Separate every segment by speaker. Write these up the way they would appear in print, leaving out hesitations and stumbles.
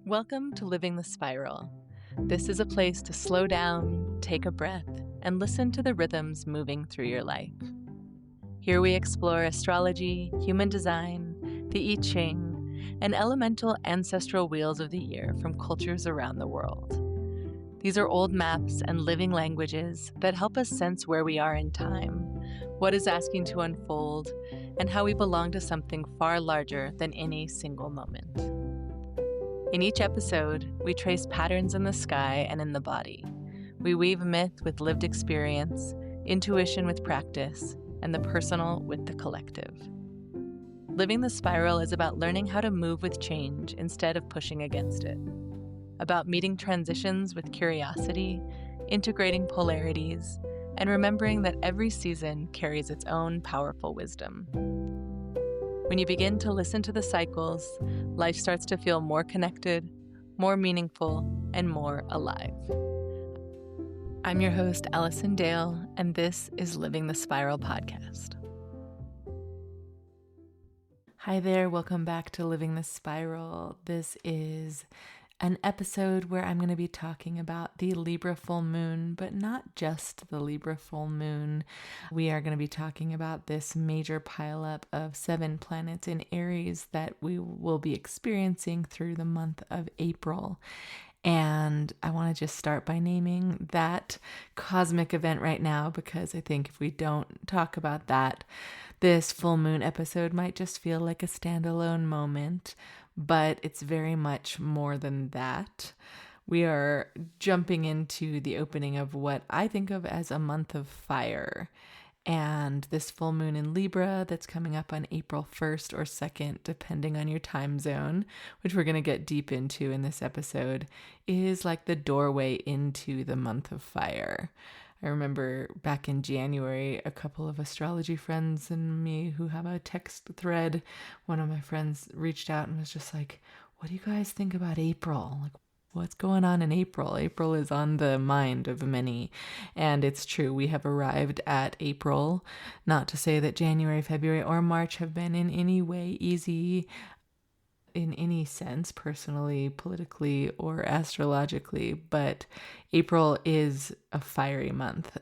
Speaker 1: Welcome to Living the Spiral. This is a place to slow down, take a breath, and listen to the rhythms moving through your life. Here we explore astrology, human design, the I Ching, and elemental ancestral wheels of the year from cultures around the world. These are old maps and living languages that help us sense where we are in time, what is asking to unfold, and how we belong to something far larger than any single moment. In each episode, we trace patterns in the sky and in the body. We weave myth with lived experience, intuition with practice, and the personal with the collective. Living the Spiral is about learning how to move with change instead of pushing against it. About meeting transitions with curiosity, integrating polarities, and remembering that every season carries its own powerful wisdom. When you begin to listen to the cycles, life starts to feel more connected, more meaningful, and more alive. I'm your host, Alison Dale, and this is Living the Spiral podcast. Hi there, welcome back to Living the Spiral. This is an episode where I'm going to be talking about the Libra Full Moon, but not just the Libra Full Moon. We are going to be talking about this major pileup of 7 planets in Aries that we will be experiencing through the month of April. And I want to just start by naming that cosmic event right now, because I think if we don't talk about that, this full moon episode might just feel like a standalone moment. But it's very much more than that. We are jumping into the opening of what I think of as a month of fire. And this full moon in Libra that's coming up on April 1st or 2nd, depending on your time zone, which we're going to get deep into in this episode, is like the doorway into the month of fire. I remember back in January, a couple of astrology friends and me who have a text thread, one of my friends reached out and was just like, what do you guys think about April? Like, what's going on in April? April is on the mind of many. And it's true, we have arrived at April. Not to say that January, February, or March have been in any way easy in any sense, personally, politically, or astrologically, but April is a fiery month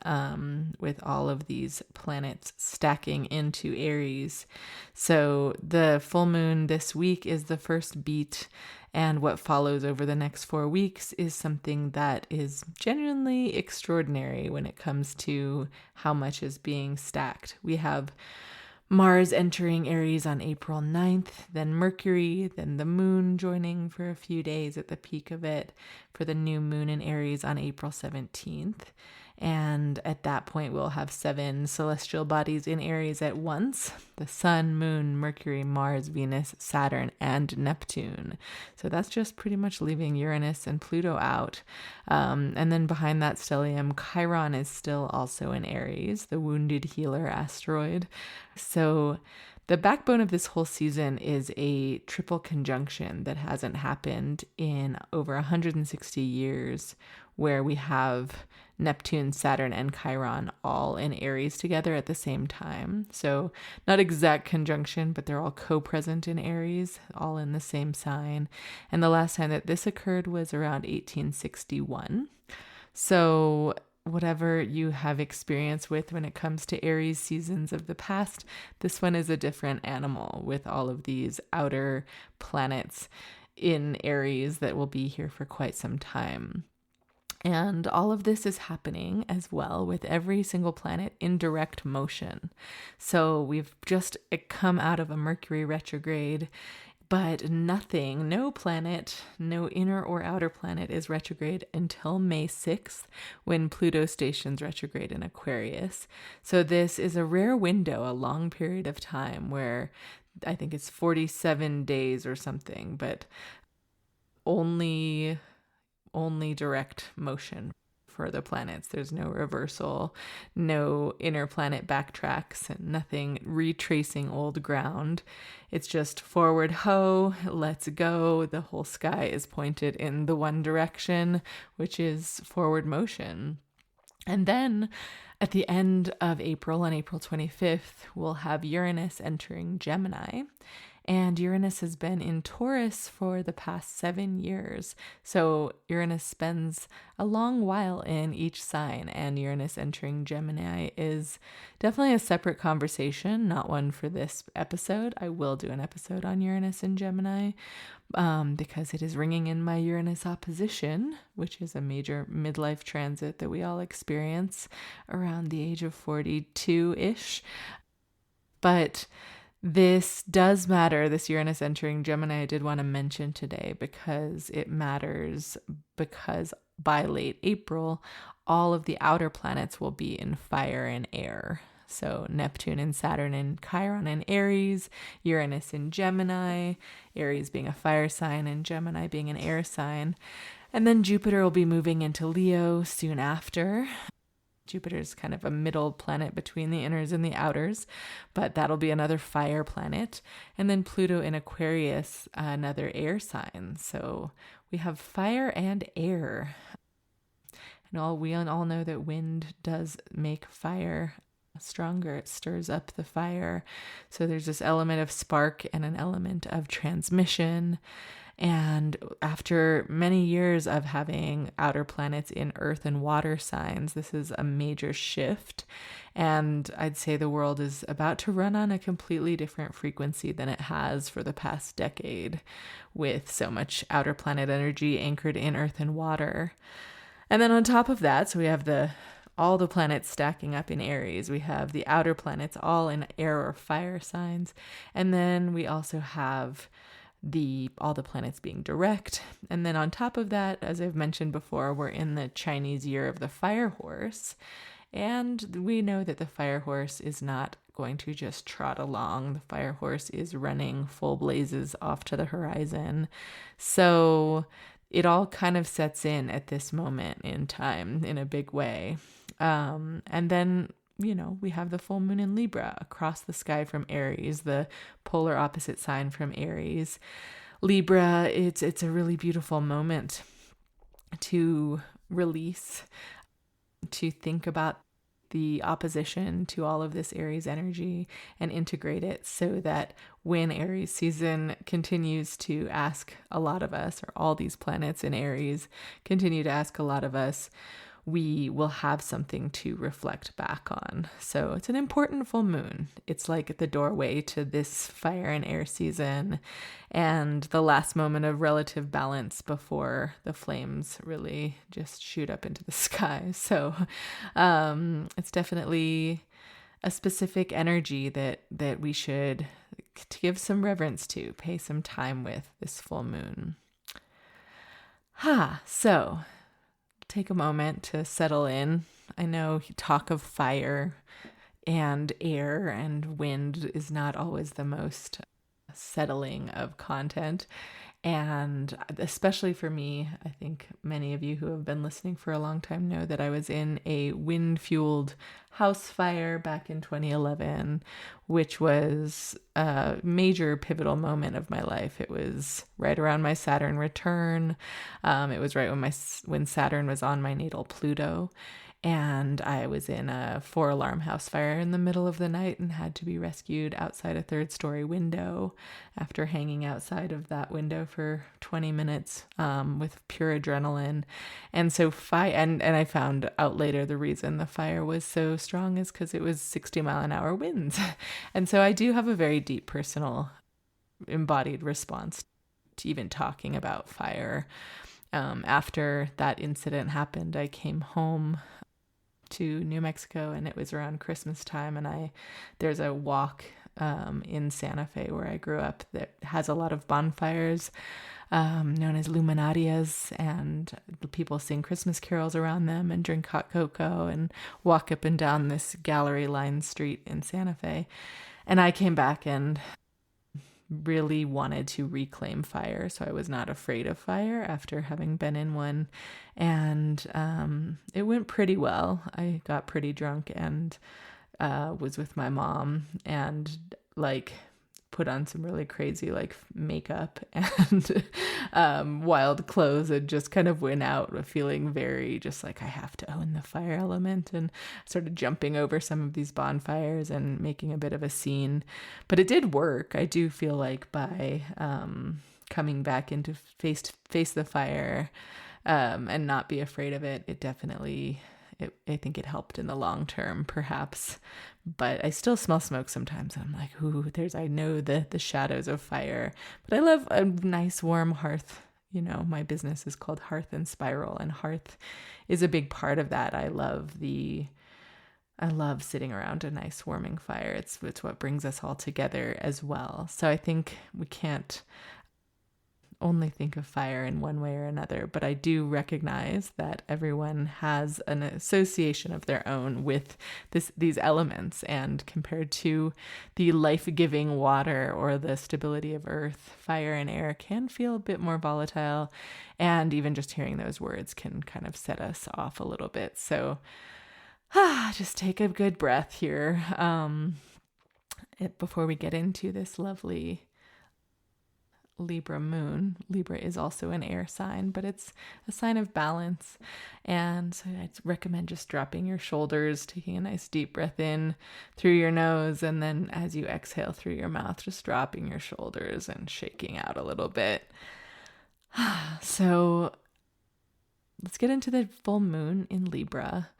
Speaker 1: with all of these planets stacking into Aries. So the full moon this week is the first beat, and what follows over the next 4 weeks is something that is genuinely extraordinary when it comes to how much is being stacked. We have Mars entering Aries on April 9th, then Mercury, then the moon joining for a few days at the peak of it for the new moon in Aries on April 17th. And at that point, we'll have 7 celestial bodies in Aries at once: the Sun, Moon, Mercury, Mars, Venus, Saturn, and Neptune. So that's just pretty much leaving Uranus and Pluto out. And then behind that stellium, Chiron is still also in Aries, the wounded healer asteroid. So the backbone of this whole season is a triple conjunction that hasn't happened in over 160 years, where we have Neptune, Saturn, and Chiron all in Aries together at the same time. So not exact conjunction, but they're all co-present in Aries, all in the same sign. And the last time that this occurred was around 1861. So whatever you have experience with when it comes to Aries seasons of the past, this one is a different animal with all of these outer planets in Aries that will be here for quite some time. And all of this is happening as well with every single planet in direct motion. So we've just come out of a Mercury retrograde, but nothing, no planet, no inner or outer planet is retrograde until May 6th, when Pluto stations retrograde in Aquarius. So this is a rare window, a long period of time where I think it's 47 days or something, but only direct motion for the planets. There's no reversal, no inner planet backtracks, and nothing retracing old ground. It's just forward ho, let's go. The whole sky is pointed in the one direction, which is forward motion. And then at the end of April, on April 25th, we'll have Uranus entering Gemini. And Uranus has been in Taurus for the past 7 years. So Uranus spends a long while in each sign, and Uranus entering Gemini is definitely a separate conversation, not one for this episode. I will do an episode on Uranus in Gemini because it is ringing in my Uranus opposition, which is a major midlife transit that we all experience around the age of 42-ish. But this does matter, this Uranus entering Gemini, I did want to mention today because it matters, because by late April, all of the outer planets will be in fire and air. So Neptune and Saturn and Chiron in Aries, Uranus in Gemini, Aries being a fire sign and Gemini being an air sign. And then Jupiter will be moving into Leo soon after. Jupiter's kind of a middle planet between the inners and the outers, but that'll be another fire planet. And then Pluto in Aquarius, another air sign. So we have fire and air. And we all know that wind does make fire stronger. It stirs up the fire. So there's this element of spark and an element of transmission. And after many years of having outer planets in earth and water signs, this is a major shift. And I'd say the world is about to run on a completely different frequency than it has for the past decade, with so much outer planet energy anchored in earth and water. And then on top of that, so we have all the planets stacking up in Aries. We have the outer planets all in air or fire signs. And then we also have all the planets being direct. And then on top of that, as I've mentioned before, we're in the Chinese year of the fire horse. And we know that the fire horse is not going to just trot along. The fire horse is running full blazes off to the horizon. So it all kind of sets in at this moment in time in a big way. And then we have the full moon in Libra across the sky from Aries, the polar opposite sign from Aries. Libra, it's a really beautiful moment to release, to think about the opposition to all of this Aries energy and integrate it so that when Aries season continues to ask a lot of us, or all these planets in Aries continue to ask a lot of us, we will have something to reflect back on. So it's an important full moon. It's like the doorway to this fire and air season and the last moment of relative balance before the flames really just shoot up into the sky. So it's definitely a specific energy that we should give some reverence to, pay some time with this full moon. So take a moment to settle in. I know talk of fire and air and wind is not always the most settling of content. And especially for me, I think many of you who have been listening for a long time know that I was in a wind-fueled house fire back in 2011, which was a major pivotal moment of my life. It was right around my Saturn return. It was right when Saturn was on my natal Pluto. And I was in a 4-alarm house fire in the middle of the night and had to be rescued outside a 3rd-story window after hanging outside of that window for 20 minutes with pure adrenaline. And so and I found out later the reason the fire was so strong is because it was 60-mile-an-hour winds. And so I do have a very deep personal embodied response to even talking about fire. After that incident happened, I came home to New Mexico, and it was around Christmas time, and there's a walk in Santa Fe where I grew up that has a lot of bonfires known as luminarias, and people sing Christmas carols around them and drink hot cocoa and walk up and down this gallery-lined street in Santa Fe. And I came back and really wanted to reclaim fire, so I was not afraid of fire after having been in one. And it went pretty well. I got pretty drunk and was with my mom, and put on some really crazy like makeup and wild clothes, and just kind of went out feeling very just like I have to own the fire element, and started jumping over some of these bonfires and making a bit of a scene. But it did work. I do feel like by coming back into face the fire and not be afraid of it, it definitely, I think it helped in the long term, perhaps. But I still smell smoke sometimes. I'm like, ooh, I know the shadows of fire. But I love a nice warm hearth. You know, my business is called Hearth and Spiral, and hearth is a big part of that. I love sitting around a nice warming fire. It's what brings us all together as well. So I think we can't only think of fire in one way or another, but I do recognize that everyone has an association of their own with these elements, and compared to the life-giving water or the stability of earth, fire and air can feel a bit more volatile, and even just hearing those words can kind of set us off a little bit. So just take a good breath here before we get into this lovely Libra moon. Libra is also an air sign, but it's a sign of balance. And so I'd recommend just dropping your shoulders, taking a nice deep breath in through your nose, and then as you exhale through your mouth, just dropping your shoulders and shaking out a little bit. So let's get into the full moon in Libra.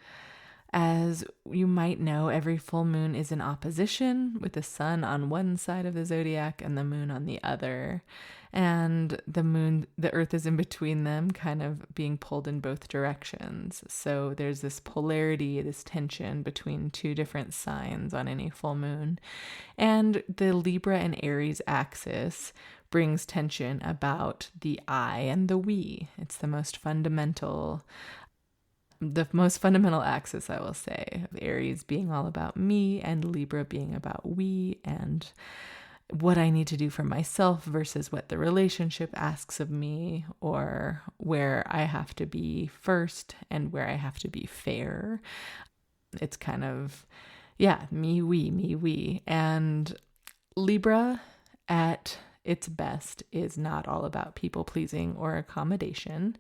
Speaker 1: As you might know, every full moon is in opposition, with the sun on one side of the zodiac and the moon on the other. And the earth is in between them, kind of being pulled in both directions. So there's this polarity, this tension between two different signs on any full moon. And the Libra and Aries axis brings tension about the I and the we. It's the most fundamental axis, I will say, of Aries being all about me and Libra being about we, and what I need to do for myself versus what the relationship asks of me, or where I have to be first and where I have to be fair. It's kind of, me, we. And Libra at its best is not all about people pleasing or accommodation.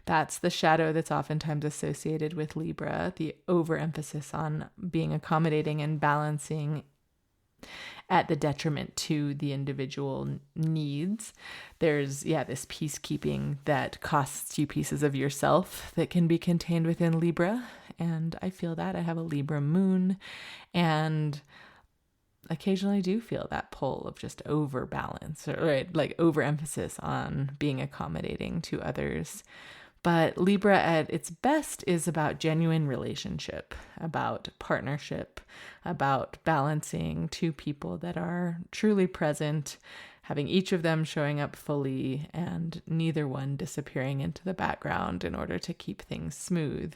Speaker 1: That's the shadow that's oftentimes associated with Libra, the overemphasis on being accommodating and balancing at the detriment to the individual needs. There's, this peacekeeping that costs you pieces of yourself that can be contained within Libra. And I feel that. I have a Libra moon, and occasionally do feel that pull of just overbalance, or like overemphasis on being accommodating to others. But Libra at its best is about genuine relationship, about partnership, about balancing two people that are truly present, having each of them showing up fully and neither one disappearing into the background in order to keep things smooth.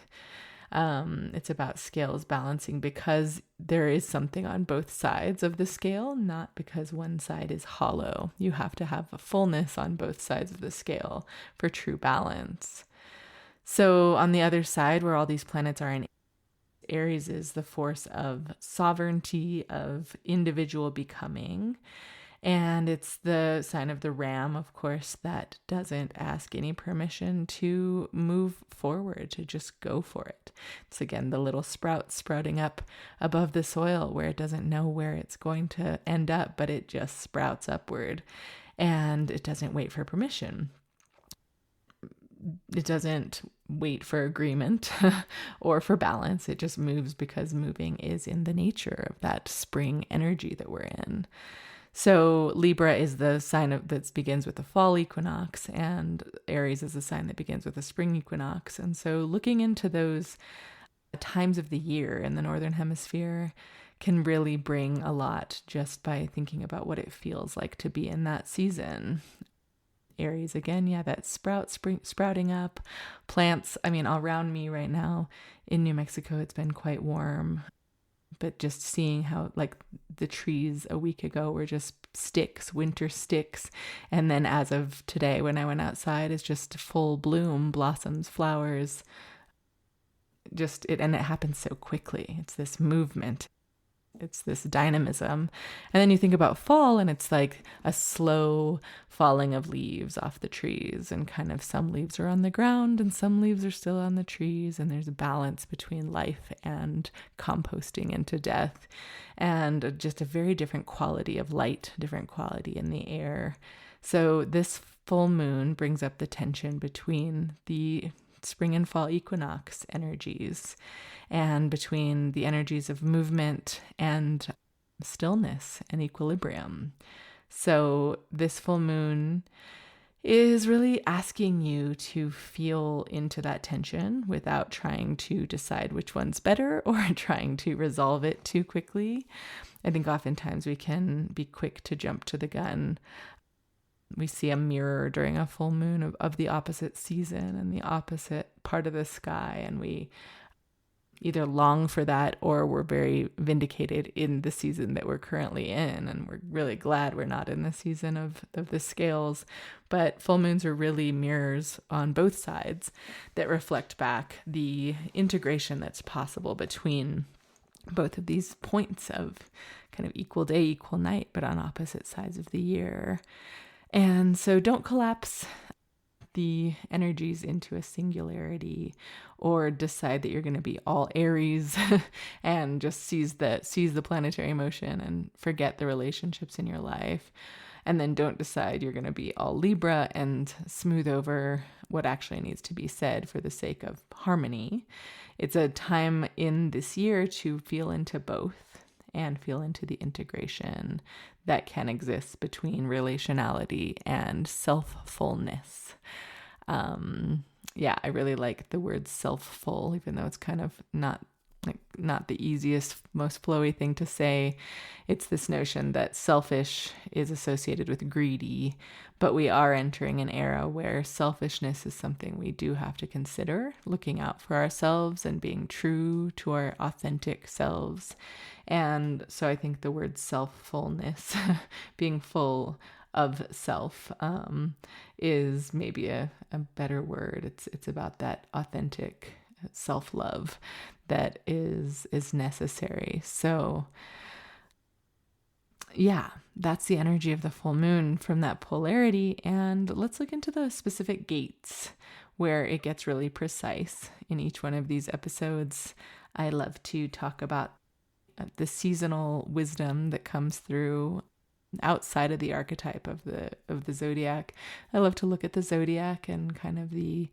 Speaker 1: It's about scales balancing because there is something on both sides of the scale, not because one side is hollow. You have to have a fullness on both sides of the scale for true balance. So on the other side, where all these planets are in Aries, is the force of sovereignty, of individual becoming. And it's the sign of the ram, of course, that doesn't ask any permission to move forward, to just go for it. It's again the little sprout sprouting up above the soil where it doesn't know where it's going to end up, but it just sprouts upward, and it doesn't wait for permission. It doesn't wait for agreement or for balance. It just moves because moving is in the nature of that spring energy that we're in. So Libra is the sign that begins with the fall equinox, and Aries is the sign that begins with the spring equinox. And so looking into those times of the year in the Northern Hemisphere can really bring a lot just by thinking about what it feels like to be in that season. Aries, again, that sprouting up. Plants, around me right now in New Mexico, it's been quite warm. But just seeing how, like, the trees a week ago were just sticks, winter sticks. And then as of today, when I went outside, it's just full bloom, blossoms, flowers. And it happens so quickly. It's this movement. It's this dynamism. And then you think about fall, and it's like a slow falling of leaves off the trees, and kind of some leaves are on the ground and some leaves are still on the trees, and there's a balance between life and composting into death, and just a very different quality of light, different quality in the air. So this full moon brings up the tension between the spring and fall equinox energies, and between the energies of movement and stillness and equilibrium. So this full moon is really asking you to feel into that tension without trying to decide which one's better or trying to resolve it too quickly. I think oftentimes we can be quick to jump to the gun. We see a mirror during a full moon of the opposite season and the opposite part of the sky, and we either long for that or we're very vindicated in the season that we're currently in, and we're really glad we're not in the season of the scales. But full moons are really mirrors on both sides that reflect back the integration that's possible between both of these points of kind of equal day, equal night, but on opposite sides of the year. And so don't collapse the energies into a singularity or decide that you're going to be all Aries and just seize the planetary motion and forget the relationships in your life. And then don't decide you're going to be all Libra and smooth over what actually needs to be said for the sake of harmony. It's a time in this year to feel into both and feel into the integration that can exist between relationality and self-fullness. I really like the word self-full, even though it's kind of not the easiest, most flowy thing to say. It's this notion that selfish is associated with greedy, but we are entering an era where selfishness is something we do have to consider, looking out for ourselves and being true to our authentic selves. And so I think the word self-fullness, being full of self, is maybe a better word. It's about that authentic self-love that is necessary. So yeah, that's the energy of the full moon from that polarity. And let's look into the specific gates where it gets really precise. In each one of these episodes, I love to talk about the seasonal wisdom that comes through outside of the archetype of the zodiac. I love to look at the zodiac and kind of the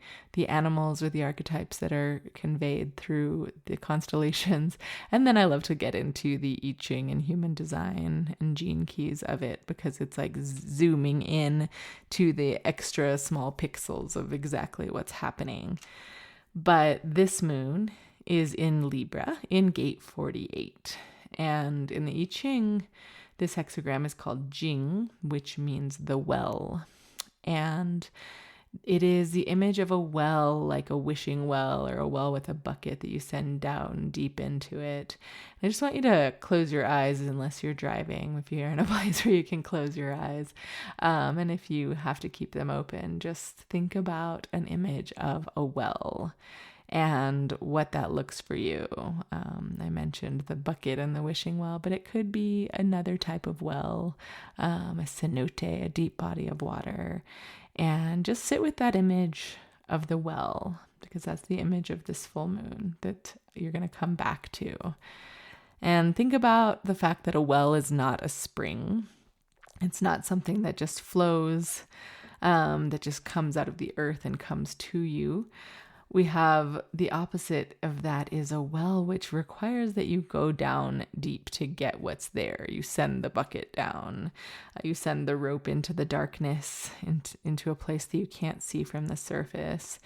Speaker 1: animals or the archetypes that are conveyed through the constellations. And then I love to get into the I Ching and human design and gene keys of it, because it's like zooming in to the extra small pixels of exactly what's happening. But this moon is in Libra in gate 48. And in the I Ching, this hexagram is called Ching, which means the well. And it is the image of a well, like a wishing well or a well with a bucket that you send down deep into it. I just want you to close your eyes, unless you're driving, if you're in a place where you can close your eyes. And if you have to keep them open, just think about an image of a well and what that looks for you. I mentioned the bucket and the wishing well, but it could be another type of well, a cenote, a deep body of water. And just sit with that image of the well, because that's the image of this full moon that you're going to come back to. And think about the fact that a well is not a spring. It's not something that just flows, that just comes out of the earth and comes to you. We have the opposite of that is a well, which requires that you go down deep to get what's there. You send the bucket down. You send the rope into the darkness, into a place that you can't see from the surface.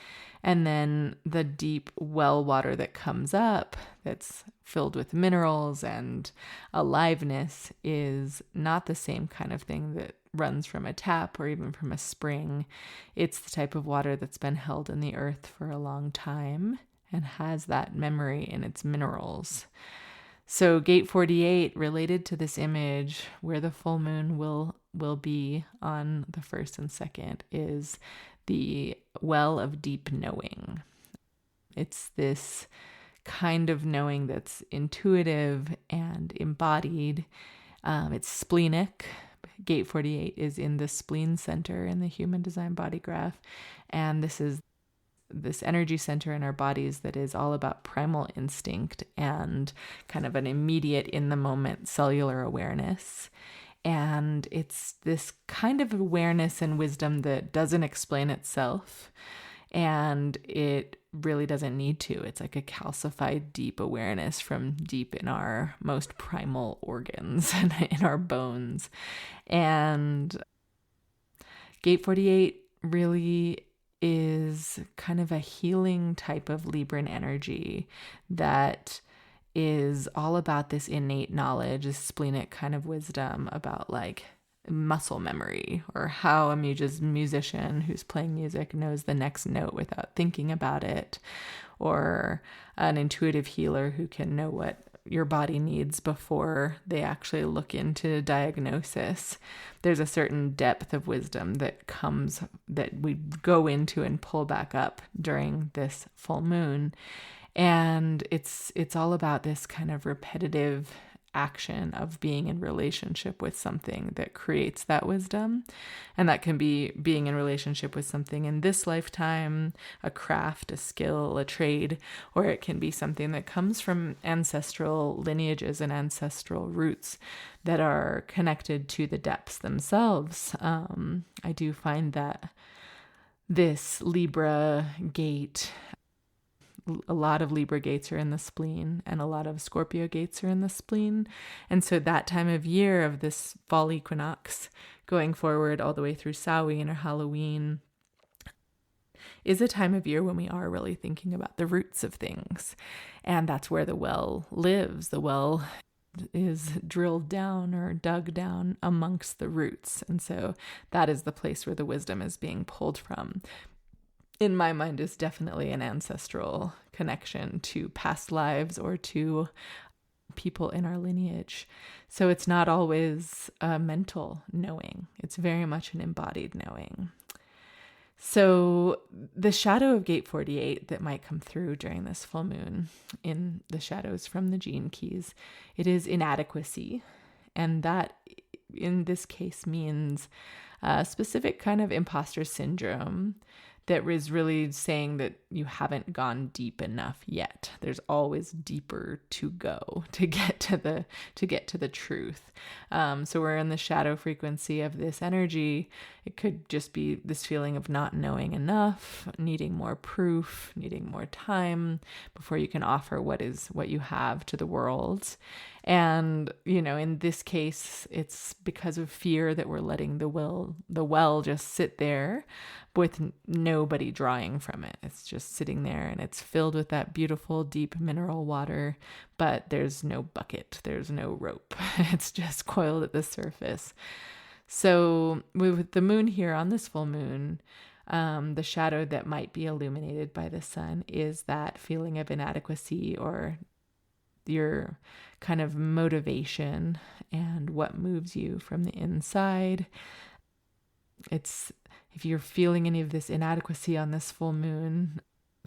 Speaker 1: And then the deep well water that comes up, that's filled with minerals and aliveness, is not the same kind of thing that runs from a tap or even from a spring. It's the type of water that's been held in the earth for a long time and has that memory in its minerals. So gate 48, related to this image where the full moon will be on the 1st and 2nd, is the well of deep knowing. It's this kind of knowing that's intuitive and embodied. It's splenic. Gate 48 is in the spleen center in the human design body graph. And this is this energy center in our bodies that is all about primal instinct and kind of an immediate in the moment cellular awareness. And it's this kind of awareness and wisdom that doesn't explain itself, and it really doesn't need to. It's like a calcified deep awareness from deep in our most primal organs and in our bones. And Gate 48 really is kind of a healing type of Libran energy that is all about this innate knowledge, this splenic kind of wisdom about like muscle memory, or how a musician who's playing music knows the next note without thinking about it, or an intuitive healer who can know what your body needs before they actually look into diagnosis. There's a certain depth of wisdom that comes, that we go into and pull back up during this full moon. And it's all about this kind of repetitive action of being in relationship with something that creates that wisdom. And that can be being in relationship with something in this lifetime, a craft, a skill, a trade, or it can be something that comes from ancestral lineages and ancestral roots that are connected to the depths themselves. I do find that this Libra gate, a lot of Libra gates are in the spleen, and a lot of Scorpio gates are in the spleen. And so that time of year of this fall equinox going forward all the way through Samhain or Halloween is a time of year when we are really thinking about the roots of things. And that's where the well lives. The well is drilled down or dug down amongst the roots. And so that is the place where the wisdom is being pulled from. In my mind, is definitely an ancestral connection to past lives or to people in our lineage. So it's not always a mental knowing. It's very much an embodied knowing. So the shadow of Gate 48 that might come through during this full moon in the shadows from the gene keys, it is inadequacy. And that in this case means a specific kind of imposter syndrome that is really saying that you haven't gone deep enough yet. There's always deeper to go to get to the truth. So we're in the shadow frequency of this energy. It could just be this feeling of not knowing enough, needing more proof, needing more time before you can offer what you have to the world. And, in this case, it's because of fear that we're letting the well just sit there with nobody drawing from it. It's just sitting there, and it's filled with that beautiful, deep mineral water, but there's no bucket, there's no rope. It's just coiled at the surface. So with the moon here on this full moon, the shadow that might be illuminated by the sun is that feeling of inadequacy, or your kind of motivation and what moves you from the inside. It's, if you're feeling any of this inadequacy on this full moon,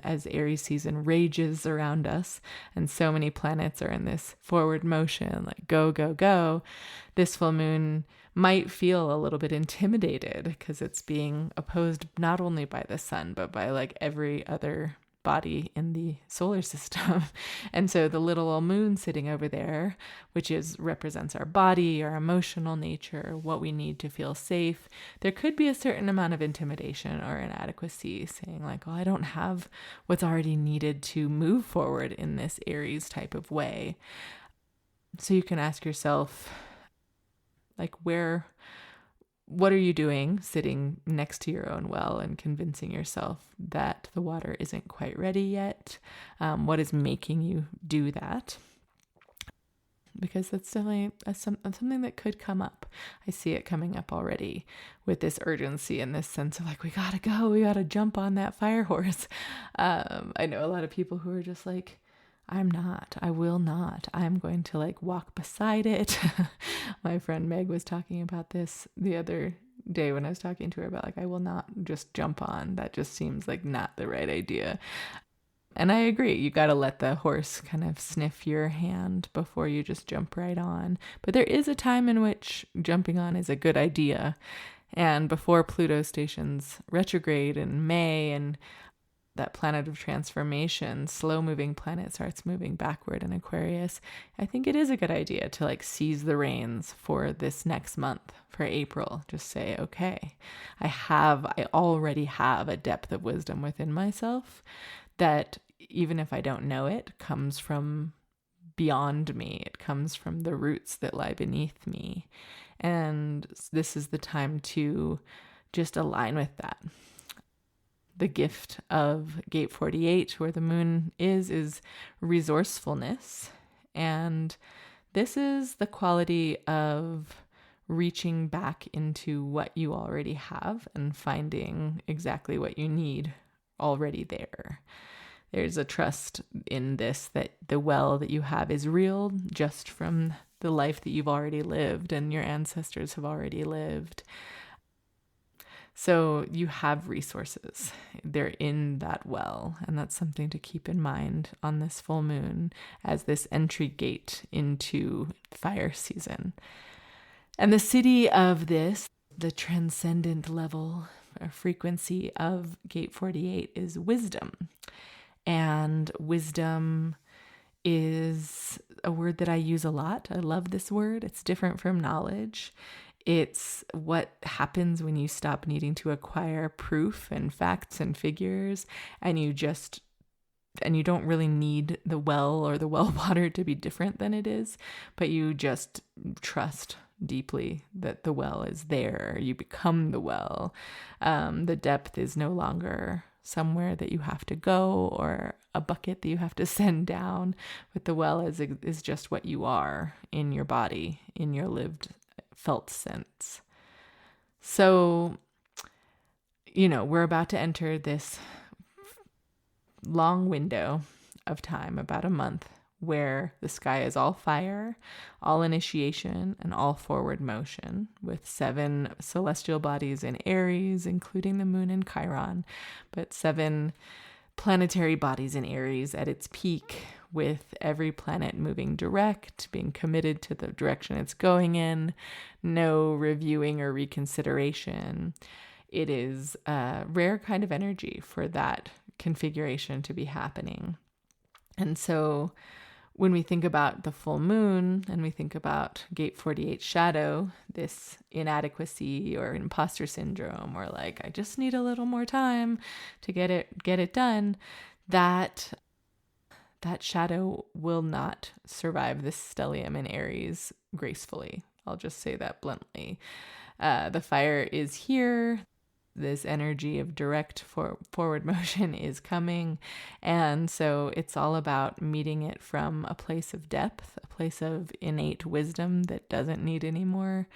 Speaker 1: as Aries season rages around us, and so many planets are in this forward motion, like go, go, go, this full moon might feel a little bit intimidated because it's being opposed not only by the sun, but by like every other body in the solar system. And so the little old moon sitting over there, which represents our body, our emotional nature, what we need to feel safe, there could be a certain amount of intimidation or inadequacy, saying like, well, I don't have what's already needed to move forward in this Aries type of way. So you can ask yourself, like, what are you doing sitting next to your own well and convincing yourself that the water isn't quite ready yet? What is making you do that? Because that's definitely something that could come up. I see it coming up already with this urgency and this sense of like, we gotta go, we gotta jump on that fire horse. I know a lot of people who are just like, I will not. I'm going to like walk beside it. My friend Meg was talking about this the other day when I was talking to her about like, I will not just jump on. That just seems like not the right idea. And I agree, you got to let the horse kind of sniff your hand before you just jump right on. But there is a time in which jumping on is a good idea. And before Pluto stations retrograde in May, and that planet of transformation, slow-moving planet starts moving backward in Aquarius, I think it is a good idea to like seize the reins for this next month, for April. Just say, okay, I already have a depth of wisdom within myself that, even if I don't know it, comes from beyond me. It comes from the roots that lie beneath me. And this is the time to just align with that. The gift of Gate 48, where the moon is resourcefulness. And this is the quality of reaching back into what you already have and finding exactly what you need already there. There's a trust in this, that the well that you have is real just from the life that you've already lived and your ancestors have already lived. So you have resources. They're in that well. And that's something to keep in mind on this full moon as this entry gate into fire season. And the city of this, the transcendent level or frequency of Gate 48 is wisdom. And wisdom is a word that I use a lot. I love this word. It's different from knowledge. It's what happens when you stop needing to acquire proof and facts and figures, and you don't really need the well or the well water to be different than it is, but you just trust deeply that the well is there. You become the well. The depth is no longer somewhere that you have to go or a bucket that you have to send down, but the well is just what you are in your body, in your lived felt sense. So, we're about to enter this long window of time, about a month, where the sky is all fire, all initiation, and all forward motion, with 7 celestial bodies in Aries, including the moon and Chiron, but 7 planetary bodies in Aries at its peak, with every planet moving direct, being committed to the direction it's going in, no reviewing or reconsideration. It is a rare kind of energy for that configuration to be happening. And so when we think about the full moon and we think about Gate 48 shadow, this inadequacy or imposter syndrome, or like, I just need a little more time to get it done, that shadow will not survive this stellium in Aries gracefully. I'll just say that bluntly. The fire is here. This energy of direct forward motion is coming. And so it's all about meeting it from a place of depth, a place of innate wisdom that doesn't need any more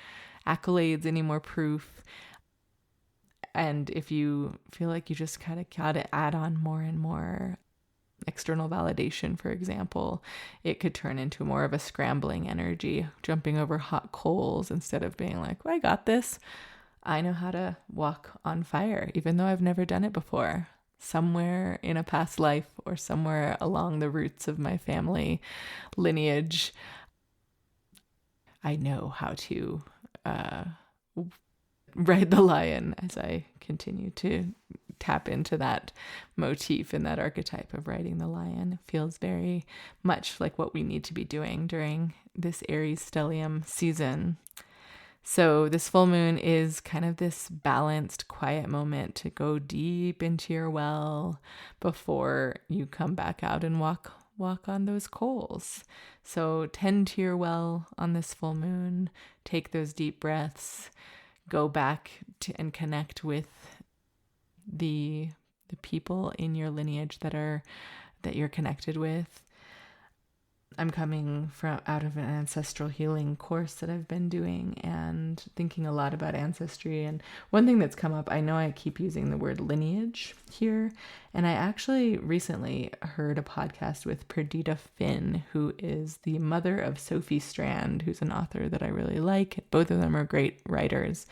Speaker 1: accolades, any more proof. And if you feel like you just kind of got to add on more and more external validation, for example, it could turn into more of a scrambling energy, jumping over hot coals instead of being like, well, I got this. I know how to walk on fire, even though I've never done it before. Somewhere in a past life or somewhere along the roots of my family lineage, I know how to ride the lion as I continue to tap into that motif and that archetype of riding the lion. It feels very much like what we need to be doing during this Aries stellium season. So this full moon is kind of this balanced, quiet moment to go deep into your well before you come back out and walk on those coals. So tend to your well on this full moon, take those deep breaths, go back to and connect with the people in your lineage that you're connected with. I'm coming out of an ancestral healing course that I've been doing and thinking a lot about ancestry. And one thing that's come up, I know I keep using the word lineage here, and I actually recently heard a podcast with Perdita Finn, who is the mother of Sophie Strand, who's an author that I really like. Both of them are great writers.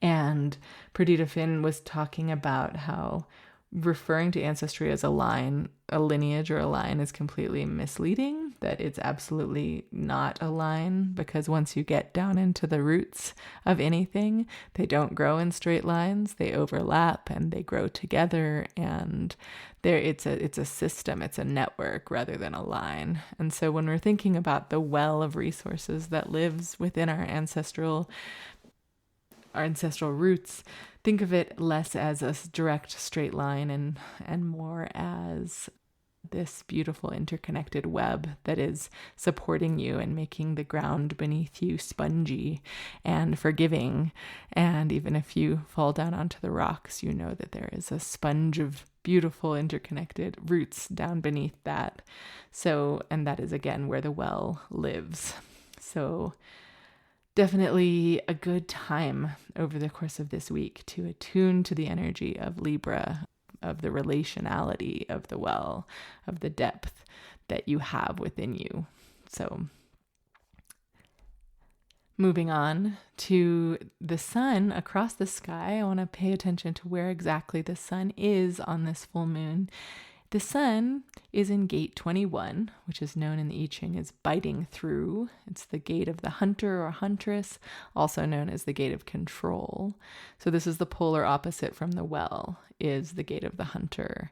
Speaker 1: And Perdita Finn was talking about how referring to ancestry as a line, a lineage or a line is completely misleading, that it's absolutely not a line, because once you get down into the roots of anything, they don't grow in straight lines, they overlap and they grow together, and it's a system, it's a network rather than a line. And so when we're thinking about the well of resources that lives within our ancestral roots, think of it less as a direct straight line and more as this beautiful interconnected web that is supporting you and making the ground beneath you spongy and forgiving. And even if you fall down onto the rocks, you know that there is a sponge of beautiful interconnected roots down beneath that. So, and that is again where the well lives. So definitely a good time over the course of this week to attune to the energy of Libra, of the relationality of the well, of the depth that you have within you. So moving on to the sun across the sky, I want to pay attention to where exactly the sun is on this full moon. The sun is in gate 21, which is known in the I Ching as biting through. It's the gate of the hunter or huntress, also known as the gate of control. So this is the polar opposite from the well, is the gate of the hunter.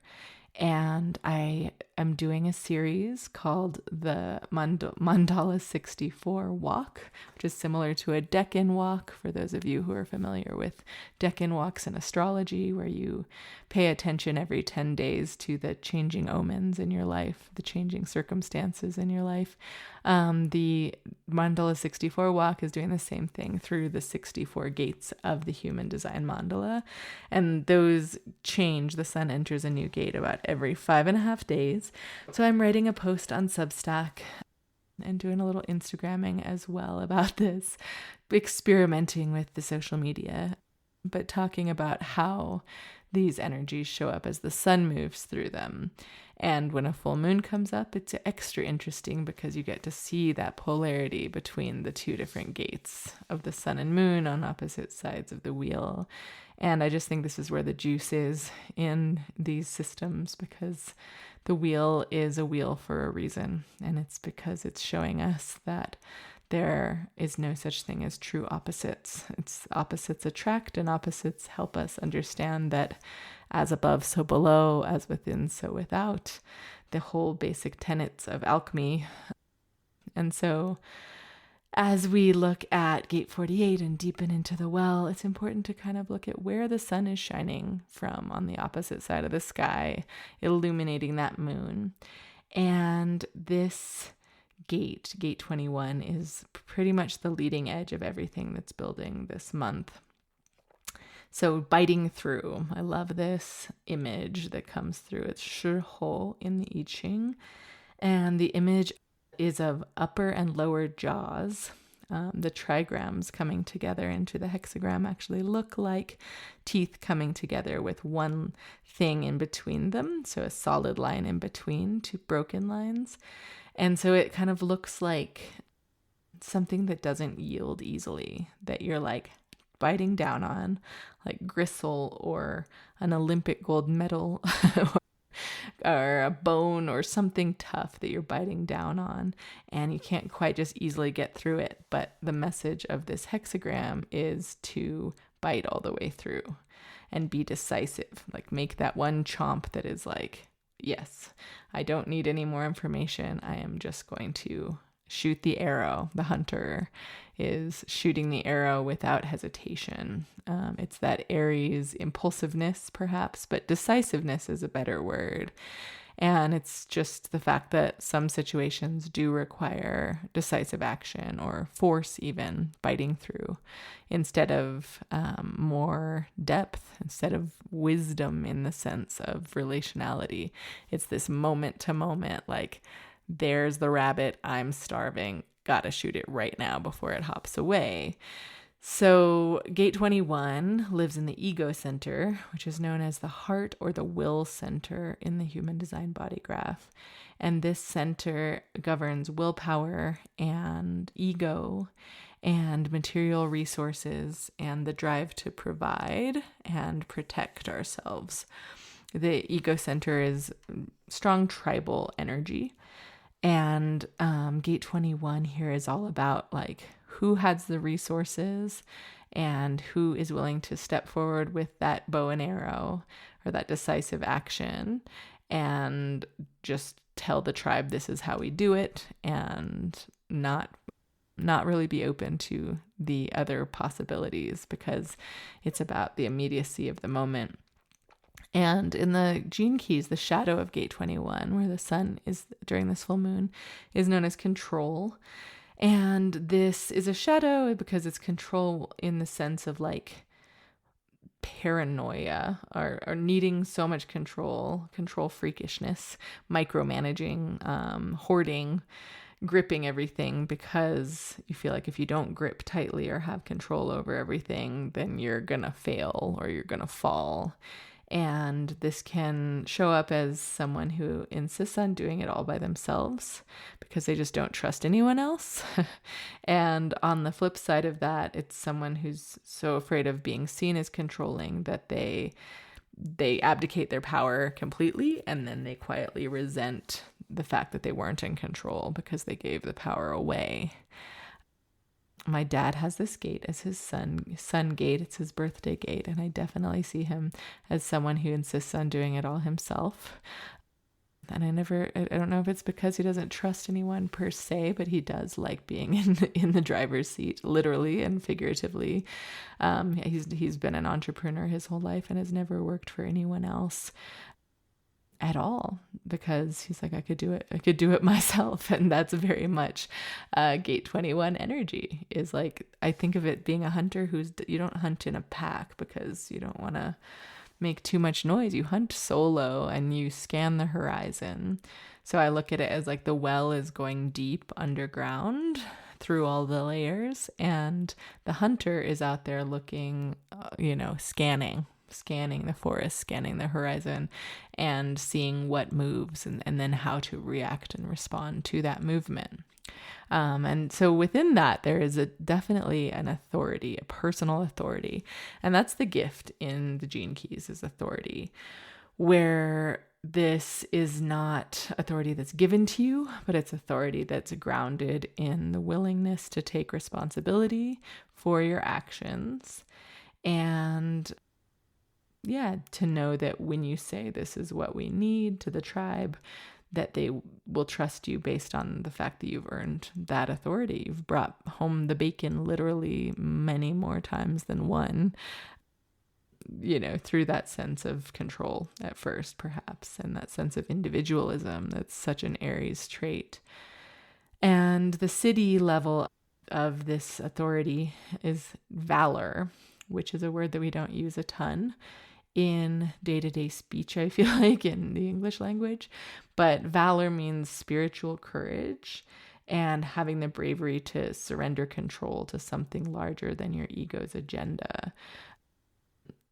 Speaker 1: And I am doing a series called the Mandala 64 walk, which is similar to a Decan walk for those of you who are familiar with Decan walks in astrology, where you pay attention every 10 days to the changing omens in your life, the changing circumstances in your life. The Mandala 64 walk is doing the same thing through the 64 gates of the human design mandala. And those change. The sun enters a new gate about every 5.5 days. So I'm writing a post on Substack and doing a little Instagramming as well about this, experimenting with the social media, but talking about how these energies show up as the sun moves through them. And when a full moon comes up, it's extra interesting because you get to see that polarity between the two different gates of the sun and moon on opposite sides of the wheel. And I just think this is where the juice is in these systems, because the wheel is a wheel for a reason. And it's because it's showing us that there is no such thing as true opposites. It's opposites attract, and opposites help us understand that as above, so below, as within, so without, the whole basic tenets of alchemy. And so as we look at gate 48 and deepen into the well, it's important to kind of look at where the sun is shining from on the opposite side of the sky, illuminating that moon. And this gate 21, is pretty much the leading edge of everything that's building this month. So biting through, I love this image that comes through. It's Shiho in the I Ching, and the image is of upper and lower jaws. The trigrams coming together into the hexagram actually look like teeth coming together with one thing in between them, so a solid line in between two broken lines. And so it kind of looks like something that doesn't yield easily, that you're like biting down on, like gristle or an Olympic gold medal or a bone or something tough that you're biting down on, and you can't quite just easily get through it. But the message of this hexagram is to bite all the way through and be decisive, like make that one chomp that is like, yes, I don't need any more information. I am just going to shoot the arrow. The hunter is shooting the arrow without hesitation. It's that Aries impulsiveness, perhaps, but decisiveness is a better word. And it's just the fact that some situations do require decisive action or force, even biting through, instead of more depth, instead of wisdom in the sense of relationality. It's this moment to moment, like, there's the rabbit, I'm starving, gotta shoot it right now before it hops away. So gate 21 lives in the ego center, which is known as the heart or the will center in the human design body graph. And this center governs willpower and ego and material resources and the drive to provide and protect ourselves. The ego center is strong tribal energy. And gate 21 here is all about like who has the resources and who is willing to step forward with that bow and arrow or that decisive action and just tell the tribe this is how we do it, and not really be open to the other possibilities because it's about the immediacy of the moment. And in the gene keys, the shadow of gate 21, where the sun is during this full moon, is known as control. And this is a shadow because it's control in the sense of like paranoia or needing so much control freakishness, micromanaging, hoarding, gripping everything because you feel like if you don't grip tightly or have control over everything, then you're gonna fail or you're gonna fall. And this can show up as someone who insists on doing it all by themselves because they just don't trust anyone else. And on the flip side of that, it's someone who's so afraid of being seen as controlling that they abdicate their power completely, and then they quietly resent the fact that they weren't in control because they gave the power away. My dad has this gate as his sun gate. It's his birthday gate. And I definitely see him as someone who insists on doing it all himself. And I don't know if it's because he doesn't trust anyone per se, but he does like being in the driver's seat, literally and figuratively. He's been an entrepreneur his whole life and has never worked for anyone else at all because he's like, I could do it myself. And that's very much gate 21 energy. Is like, I think of it being a hunter you don't hunt in a pack because you don't want to make too much noise. You hunt solo and you scan the horizon. So I look at it as like the well is going deep underground through all the layers, and the hunter is out there looking, scanning the forest, scanning the horizon, and seeing what moves and then how to react and respond to that movement. And so within that, there is definitely an authority, a personal authority. And that's the gift in the gene keys, is authority, where this is not authority that's given to you, but it's authority that's grounded in the willingness to take responsibility for your actions. And to know that when you say this is what we need to the tribe, that they will trust you based on the fact that you've earned that authority. You've brought home the bacon literally many more times than one, through that sense of control at first, perhaps, and that sense of individualism that's such an Aries trait. And the city level of this authority is valor, which is a word that we don't use a ton in day-to-day speech, I feel like, in the English language. But valor means spiritual courage and having the bravery to surrender control to something larger than your ego's agenda.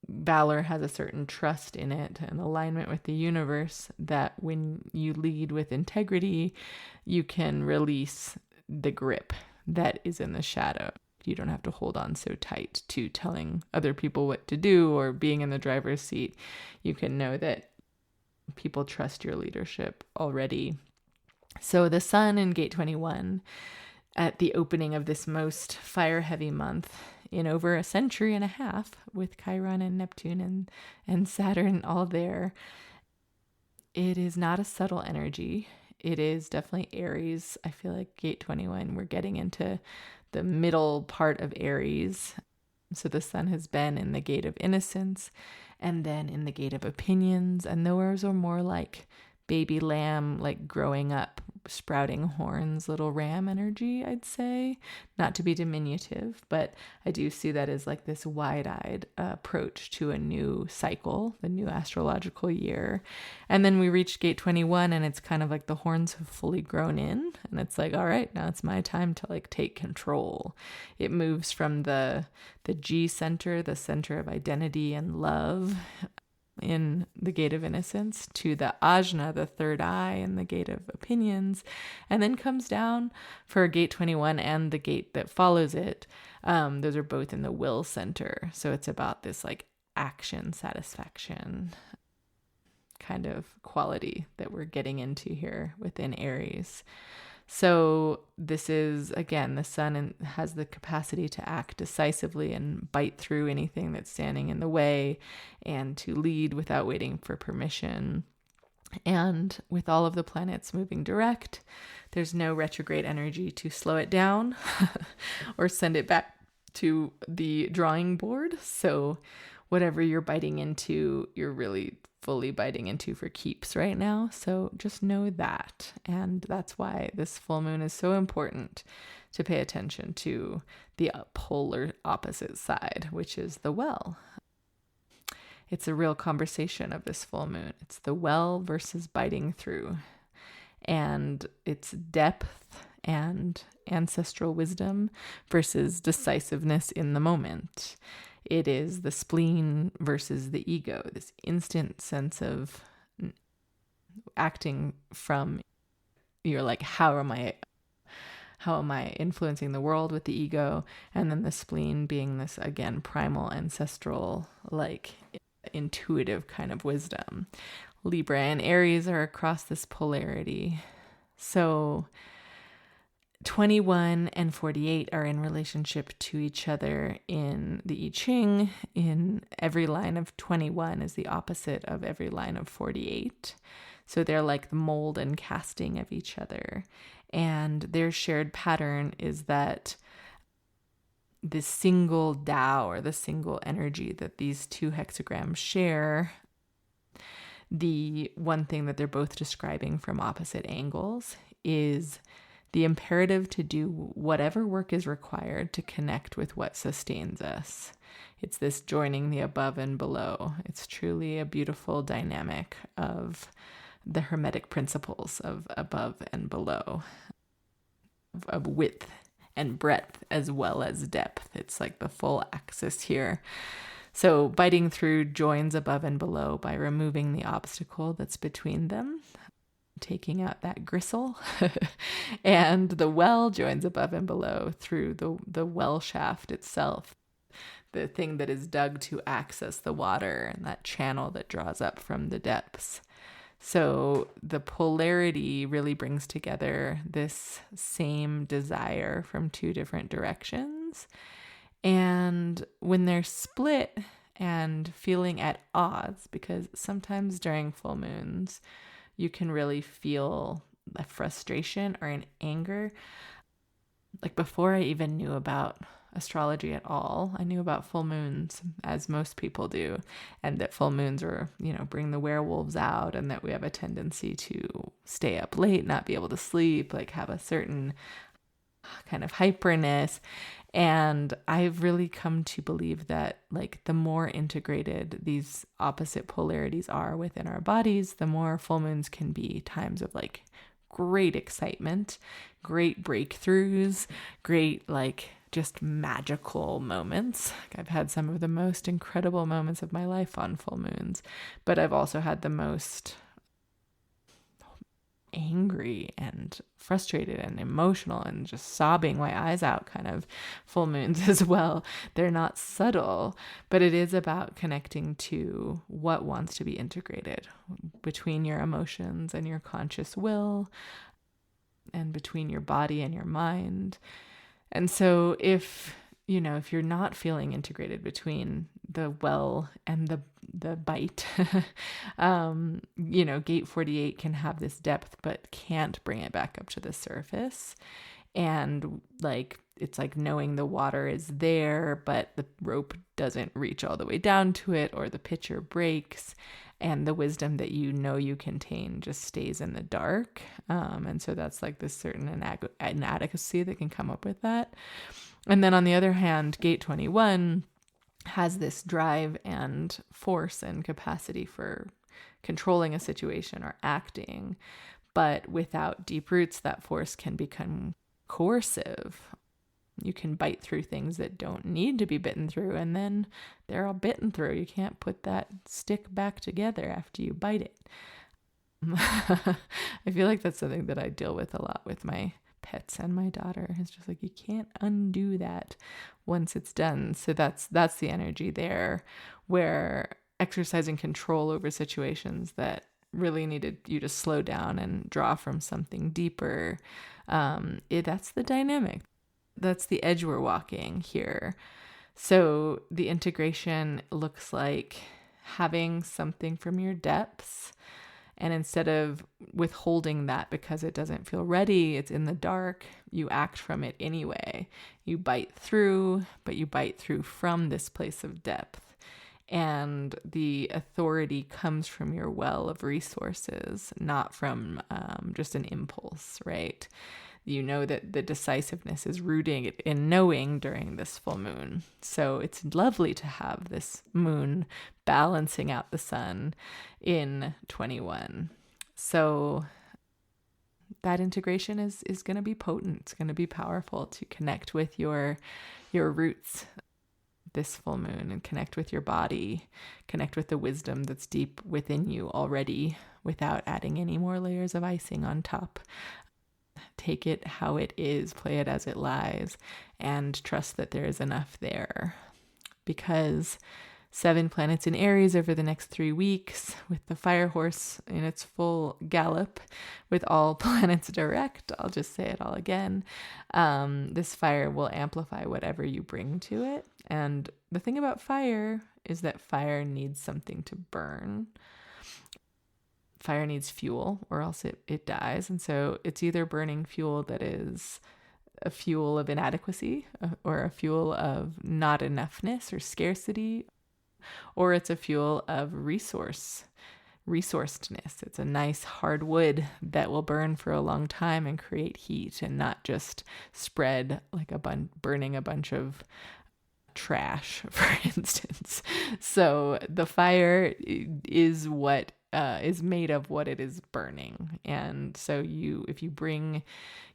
Speaker 1: Valor has a certain trust in it and alignment with the universe that when you lead with integrity, you can release the grip that is in the shadow. You don't have to hold on so tight to telling other people what to do or being in the driver's seat. You can know that people trust your leadership already. So the sun in gate 21 at the opening of this most fire-heavy month in over a century and a half, with Chiron and Neptune and Saturn all there, it is not a subtle energy. It is definitely Aries. I feel like gate 21, we're getting into the middle part of Aries. So the sun has been in the gate of innocence and then in the gate of opinions. And those are more like baby lamb, like growing up, sprouting horns, little ram energy, I'd say. Not to be diminutive, but I do see that as like this wide-eyed approach to a new cycle, the new astrological year. And then we reach gate 21 and it's kind of like the horns have fully grown in. And it's like, all right, now it's my time to like take control. It moves from the G center, the center of identity and love, in the gate of innocence, to the ajna, the third eye, in the gate of opinions, and then comes down for gate 21 and the gate that follows it. Those are both in the will center. So it's about this like action satisfaction. kind of quality that we're getting into here within Aries. So this is, again, the sun has the capacity to act decisively and bite through anything that's standing in the way and to lead without waiting for permission. And with all of the planets moving direct, there's no retrograde energy to slow it down or send it back to the drawing board. So whatever you're biting into, you're really fully biting into for keeps right now. So just know that. And that's why this full moon is so important, to pay attention to the polar opposite side, which is the well. It's a real conversation of this full moon. It's the well versus biting through. And it's depth and ancestral wisdom versus decisiveness in the moment. It is the spleen versus the ego, this instant sense of acting from, you're like, how am I influencing the world with the ego? And then the spleen being this, again, primal, ancestral, like intuitive kind of wisdom. Libra and Aries are across this polarity. So 21 and 48 are in relationship to each other in the I Ching. In every line of 21 is the opposite of every line of 48. So they're like the mold and casting of each other. And their shared pattern is that the single Tao, or the single energy that these two hexagrams share, the one thing that they're both describing from opposite angles is the imperative to do whatever work is required to connect with what sustains us. It's this joining the above and below. It's truly a beautiful dynamic of the Hermetic principles of above and below, of width and breadth as well as depth. It's like the full axis here. So biting through joins above and below by removing the obstacle that's between them, taking out that gristle. And the well joins above and below through the well shaft itself, the thing that is dug to access the water and that channel that draws up from the depths. So the polarity really brings together this same desire from two different directions. And when they're split and feeling at odds, because sometimes during full moons, you can really feel a frustration or an anger. Like before I even knew about astrology at all, I knew about full moons, as most people do, and that full moons are, bring the werewolves out, and that we have a tendency to stay up late, not be able to sleep, like have a certain kind of hyperness. And I've really come to believe that, like, the more integrated these opposite polarities are within our bodies, the more full moons can be times of like great excitement, great breakthroughs, great, like, just magical moments. I've had some of the most incredible moments of my life on full moons, but I've also had the most angry and frustrated and emotional and just sobbing my eyes out kind of full moons as well. They're not subtle, but it is about connecting to what wants to be integrated between your emotions and your conscious will, and between your body and your mind. And so if you're not feeling integrated between the well and the bite, gate 48 can have this depth, but can't bring it back up to the surface. And it's like knowing the water is there, but the rope doesn't reach all the way down to it, or the pitcher breaks, and the wisdom that you contain just stays in the dark. And so that's like this certain inadequacy that can come up with that. And then on the other hand, gate 21 has this drive and force and capacity for controlling a situation or acting, but without deep roots, that force can become coercive. You can bite through things that don't need to be bitten through, and then they're all bitten through. You can't put that stick back together after you bite it. I feel like that's something that I deal with a lot with my pets and my daughter. It's just like, you can't undo that once it's done. So that's the energy there, where exercising control over situations that really needed you to slow down and draw from something deeper. That's the dynamic. That's the edge we're walking here. So the integration looks like having something from your depths, and instead of withholding that because it doesn't feel ready, it's in the dark, you act from it anyway. You bite through, but you bite through from this place of depth. And the authority comes from your well of resources, not from just an impulse, right? You know that the decisiveness is rooted in knowing during this full moon. So it's lovely to have this moon balancing out the sun in 21. So that integration is going to be potent. It's going to be powerful to connect with your roots this full moon, and connect with your body, connect with the wisdom that's deep within you already without adding any more layers of icing on top. Take it how it is, play it as it lies, and trust that there is enough there. Because 7 planets in Aries over the next 3 weeks, with the fire horse in its full gallop, with all planets direct, I'll just say it all again, this fire will amplify whatever you bring to it. And the thing about fire is that fire needs something to burn. Fire needs fuel, or else it dies. And so it's either burning fuel that is a fuel of inadequacy, or a fuel of not enoughness or scarcity, or it's a fuel of resourcedness. It's a nice hard wood that will burn for a long time and create heat, and not just spread like burning a bunch of trash, for instance. So the fire is what is made of what it is burning. And so if you bring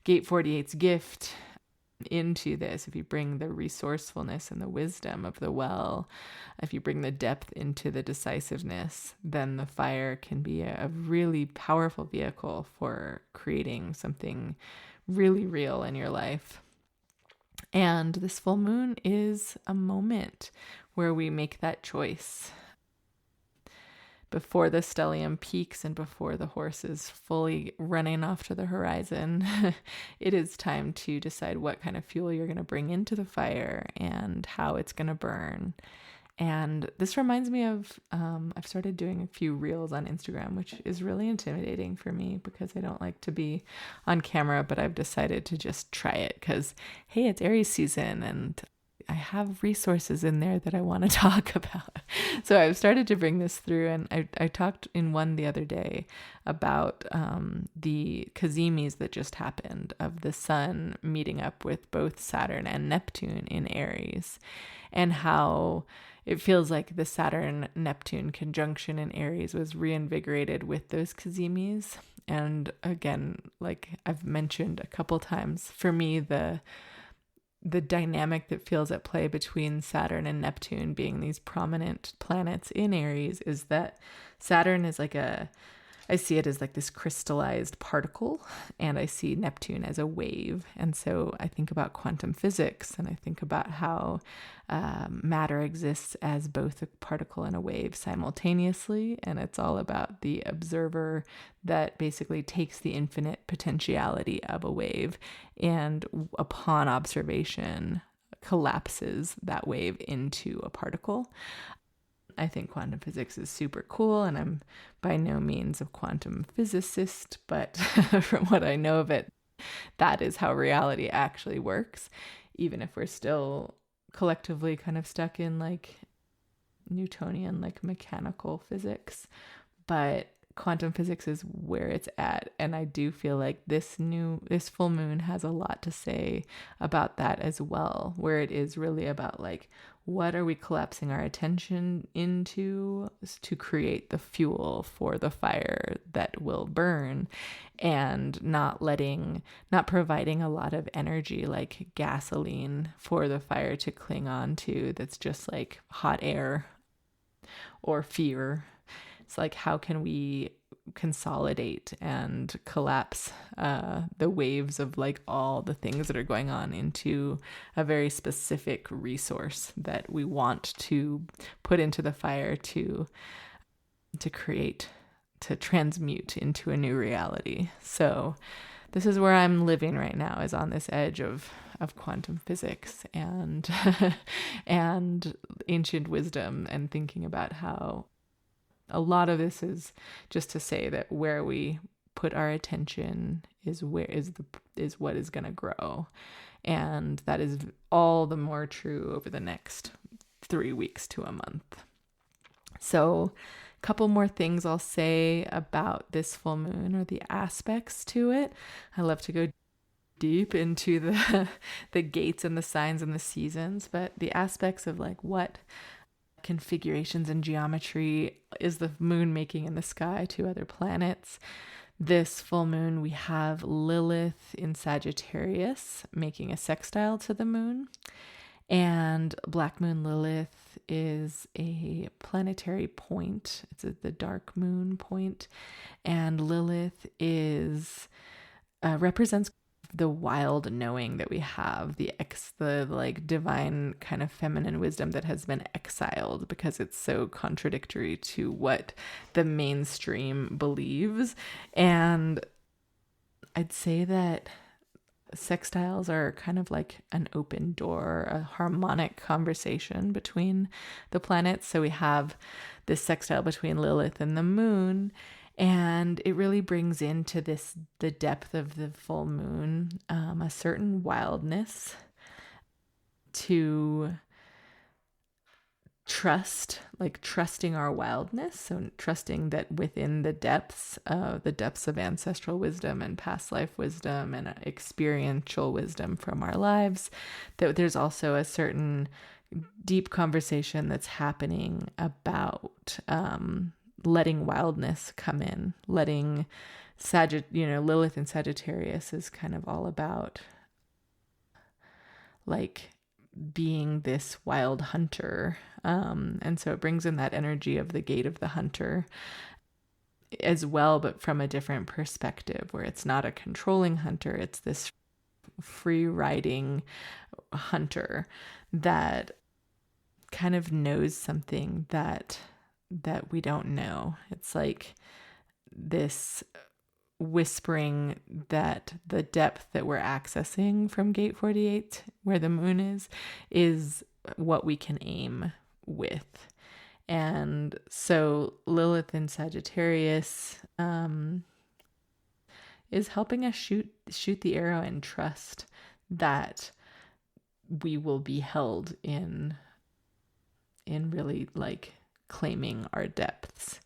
Speaker 1: Gate 48's gift into this, if you bring the resourcefulness and the wisdom of the well, if you bring the depth into the decisiveness, then the fire can be a really powerful vehicle for creating something really real in your life. And this full moon is a moment where we make that choice. Before the stellium peaks and before the horse is fully running off to the horizon, it is time to decide what kind of fuel you're going to bring into the fire and how it's going to burn. And this reminds me of, I've started doing a few reels on Instagram, which is really intimidating for me because I don't like to be on camera, but I've decided to just try it because, hey, it's Aries season and I have resources in there that I want to talk about. So I've started to bring this through, and I talked in one the other day about the Cazimis that just happened of the sun meeting up with both Saturn and Neptune in Aries, and how it feels like the Saturn-Neptune conjunction in Aries was reinvigorated with those Cazimis. And again, like I've mentioned a couple times, for me, the dynamic that feels at play between Saturn and Neptune being these prominent planets in Aries is that Saturn is I see it as like this crystallized particle, and I see Neptune as a wave. And so I think about quantum physics, and I think about how matter exists as both a particle and a wave simultaneously. And it's all about the observer that basically takes the infinite potentiality of a wave and upon observation collapses that wave into a particle. I think quantum physics is super cool, and I'm by no means a quantum physicist, but from what I know of it, that is how reality actually works, even if we're still collectively kind of stuck in like Newtonian, like mechanical physics. But quantum physics is where it's at, and I do feel like this full moon has a lot to say about that as well, where it is really about like, what are we collapsing our attention into to create the fuel for the fire that will burn, and not providing a lot of energy like gasoline for the fire to cling on to, that's just like hot air or fear. It's like, how can we consolidate and collapse the waves of like all the things that are going on into a very specific resource that we want to put into the fire to create, to transmute into a new reality. So this is where I'm living right now, is on this edge of quantum physics and and ancient wisdom, and thinking about how a lot of this is just to say that where we put our attention is what is going to grow. And that is all the more true over the next 3 weeks to a month. So a couple more things I'll say about this full moon, or the aspects to it. I love to go deep into the gates and the signs and the seasons, but the aspects of like what configurations and geometry is the moon making in the sky to other planets. This full moon, we have Lilith in Sagittarius making a sextile to the moon, and Black Moon Lilith is a planetary point. It's the dark moon point, and Lilith is represents the wild knowing that we have, the like divine kind of feminine wisdom that has been exiled because it's so contradictory to what the mainstream believes. And I'd say that sextiles are kind of like an open door, a harmonic conversation between the planets. So we have this sextile between Lilith and the moon, and it really brings into the depth of the full moon, a certain wildness to trust, like trusting our wildness. So trusting that within the depths of ancestral wisdom and past life wisdom and experiential wisdom from our lives, that there's also a certain deep conversation that's happening about letting wildness come in, letting Lilith in Sagittarius is kind of all about like being this wild hunter. And so it brings in that energy of the gate of the hunter as well, but from a different perspective, where it's not a controlling hunter, it's this free riding hunter that kind of knows something that we don't know. It's like this whispering that the depth that we're accessing from gate 48, where the moon is what we can aim with. And so Lilith in Sagittarius is helping us shoot the arrow and trust that we will be held in really like claiming our depths.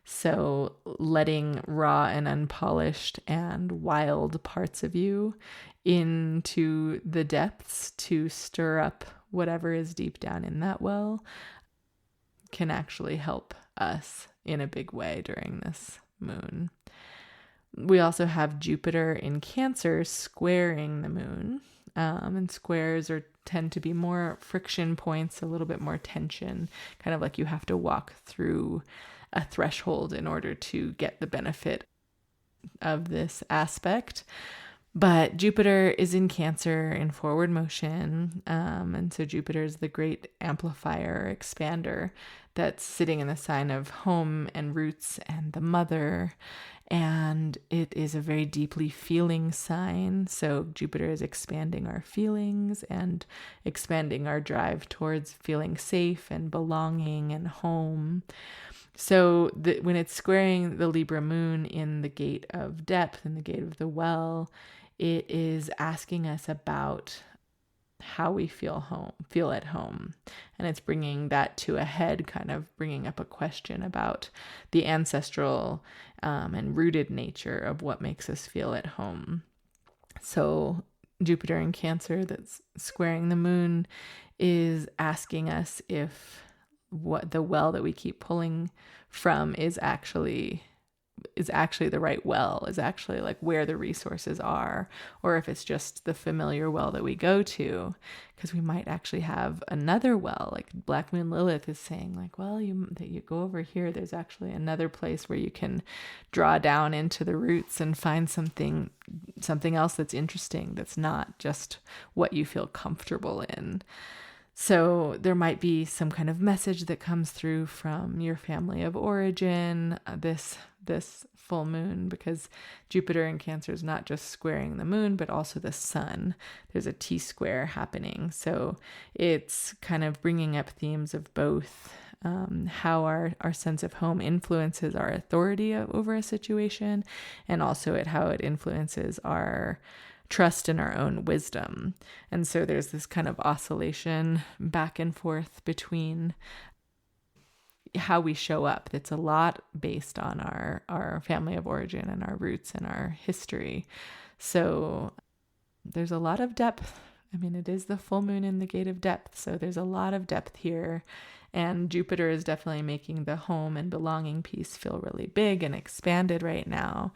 Speaker 1: So letting raw and unpolished and wild parts of you into the depths to stir up whatever is deep down in that well can actually help us in a big way during this moon. We also have Jupiter in Cancer squaring the moon, and squares tend to be more friction points, a little bit more tension, kind of like you have to walk through a threshold in order to get the benefit of this aspect. But Jupiter is in Cancer in forward motion, and so Jupiter is the great amplifier, expander, that's sitting in the sign of home and roots and the mother. And it is a very deeply feeling sign. So Jupiter is expanding our feelings and expanding our drive towards feeling safe and belonging and home. So when it's squaring the Libra moon in the gate of depth, in the gate of the well, it is asking us about how we feel at home. And it's bringing that to a head, kind of bringing up a question about the ancestral and rooted nature of what makes us feel at home. So Jupiter in Cancer that's squaring the moon is asking us if what the well that we keep pulling from is actually is actually the right well, is actually like where the resources are, or if it's just the familiar well that we go to, because we might actually have another well. Like Black Moon Lilith is saying like, well, you go over here, there's actually another place where you can draw down into the roots and find something else that's interesting, that's not just what you feel comfortable in. So there might be some kind of message that comes through from your family of origin, this full moon, because Jupiter in Cancer is not just squaring the moon, but also the sun. There's a T-square happening. So it's kind of bringing up themes of both how our sense of home influences our authority over a situation, and also how it influences our trust in our own wisdom. And so there's this kind of oscillation back and forth between how we show up. That's a lot based on our family of origin and our roots and our history. So there's a lot of depth. I mean, it is the full moon in the gate of depth. So there's a lot of depth here. And Jupiter is definitely making the home and belonging piece feel really big and expanded right now.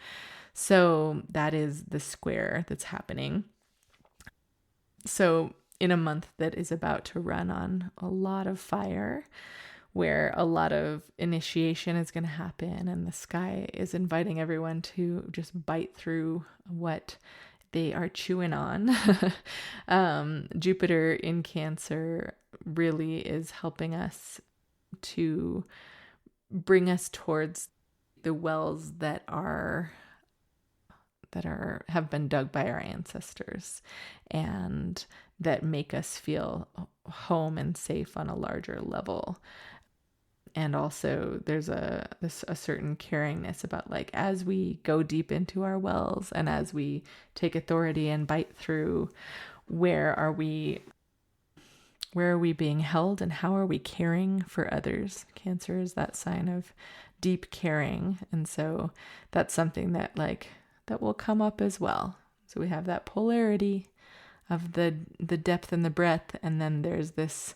Speaker 1: So that is the square that's happening. So in a month that is about to run on a lot of fire, where a lot of initiation is going to happen, and the sky is inviting everyone to just bite through what they are chewing on. Jupiter in Cancer really is helping us to bring us towards the wells that have been dug by our ancestors, and that make us feel home and safe on a larger level. And also there's a certain caringness about, like, as we go deep into our wells and as we take authority and bite through, where are we being held, and how are we caring for others? Cancer is that sign of deep caring. And so that's something that will come up as well. So we have that polarity of the depth and the breadth, and then there's this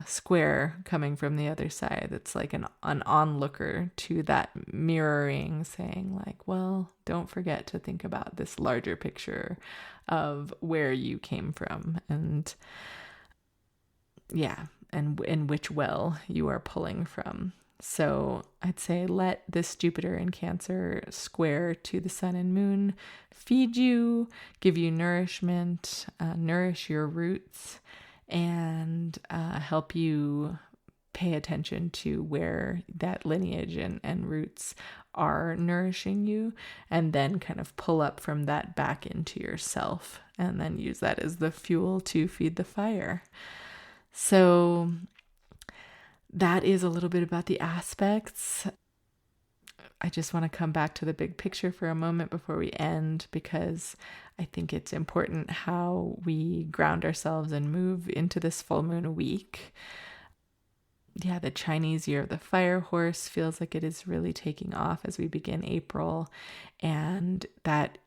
Speaker 1: square coming from the other side that's like an onlooker to that mirroring, saying like, well, don't forget to think about this larger picture of where you came from, and and which well you are pulling from. So I'd say let this Jupiter in Cancer square to the sun and moon feed you, give you nourishment, nourish your roots, and help you pay attention to where that lineage and roots are nourishing you, and then kind of pull up from that back into yourself, and then use that as the fuel to feed the fire. So that is a little bit about the aspects. I just want to come back to the big picture for a moment before we end, because I think it's important how we ground ourselves and move into this full moon week. Yeah, the Chinese year of the fire horse feels like it is really taking off as we begin April, and that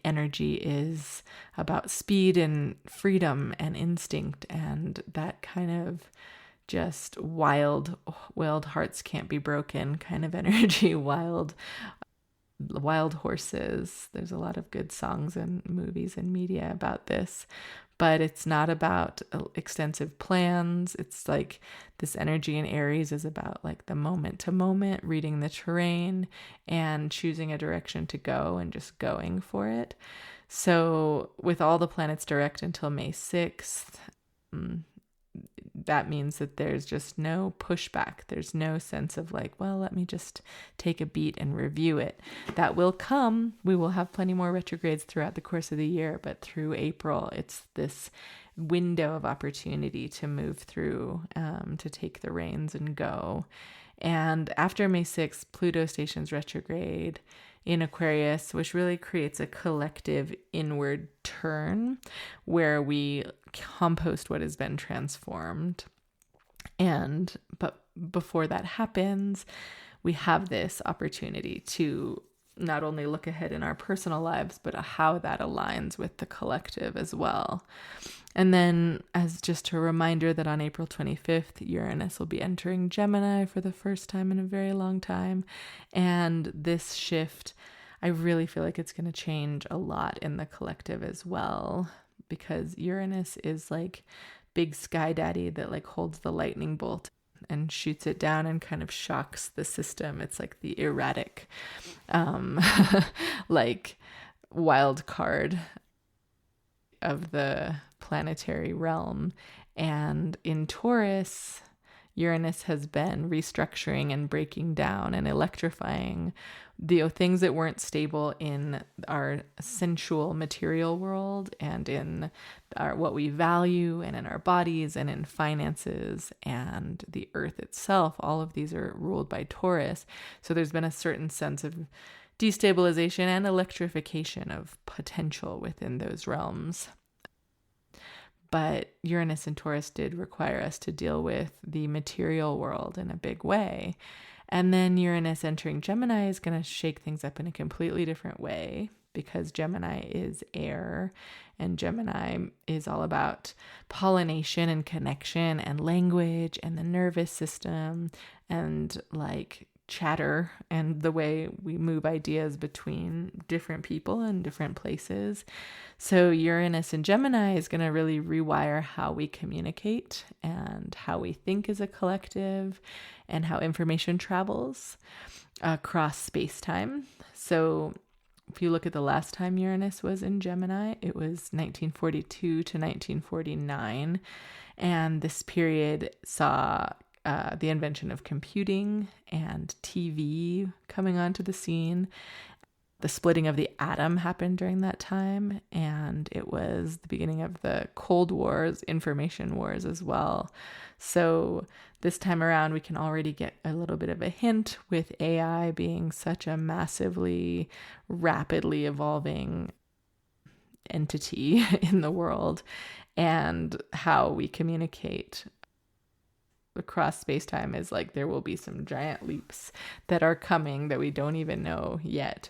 Speaker 1: energy is about speed and freedom and instinct, and that kind of just wild hearts can't be broken kind of energy, wild horses. There's a lot of good songs and movies and media about this, but it's not about extensive plans. It's like this energy in Aries is about like the moment to moment, reading the terrain and choosing a direction to go and just going for it. So with all the planets direct until May 6th, that means that there's just no pushback. There's no sense of like, well, let me just take a beat and review it. That will come. We will have plenty more retrogrades throughout the course of the year, but through April, it's this window of opportunity to move through, to take the reins and go. And after May 6th, Pluto stations retrograde in Aquarius, which really creates a collective inward turn where we compost what has been transformed. But before that happens, we have this opportunity to not only look ahead in our personal lives, but how that aligns with the collective as well. And then, as just a reminder, that on April 25th, Uranus will be entering Gemini for the first time in a very long time. And this shift, I really feel like it's going to change a lot in the collective as well, because Uranus is like big sky daddy that like holds the lightning bolt and shoots it down and kind of shocks the system. It's like the erratic, like wild card of the planetary realm. And in Taurus, Uranus has been restructuring and breaking down and electrifying the things that weren't stable in our sensual material world and in our what we value and in our bodies and in finances and the earth itself. All of these are ruled by Taurus. So there's been a certain sense of destabilization and electrification of potential within those realms. But Uranus and Taurus did require us to deal with the material world in a big way. And then Uranus entering Gemini is going to shake things up in a completely different way, because Gemini is air, and Gemini is all about pollination and connection and language and the nervous system and like chatter and the way we move ideas between different people and different places. So Uranus in Gemini is going to really rewire how we communicate and how we think as a collective and how information travels across space-time. So if you look at the last time Uranus was in Gemini, it was 1942 to 1949. And this period saw the invention of computing and TV coming onto the scene. The splitting of the atom happened during that time, and it was the beginning of the Cold Wars, information wars as well. So this time around, we can already get a little bit of a hint with AI being such a massively, rapidly evolving entity in the world, and how we communicate across space-time is like there will be some giant leaps that are coming that we don't even know yet.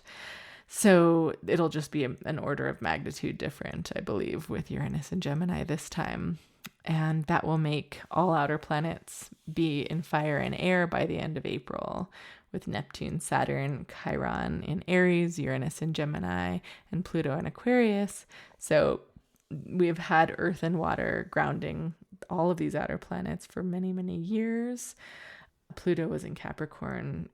Speaker 1: So it'll just be an order of magnitude different, I believe, with Uranus and Gemini this time. And that will make all outer planets be in fire and air by the end of April, with Neptune, Saturn, Chiron in Aries, Uranus in Gemini, and Pluto in Aquarius. So we've had earth and water grounding all of these outer planets for many, many years. Pluto was in Capricorn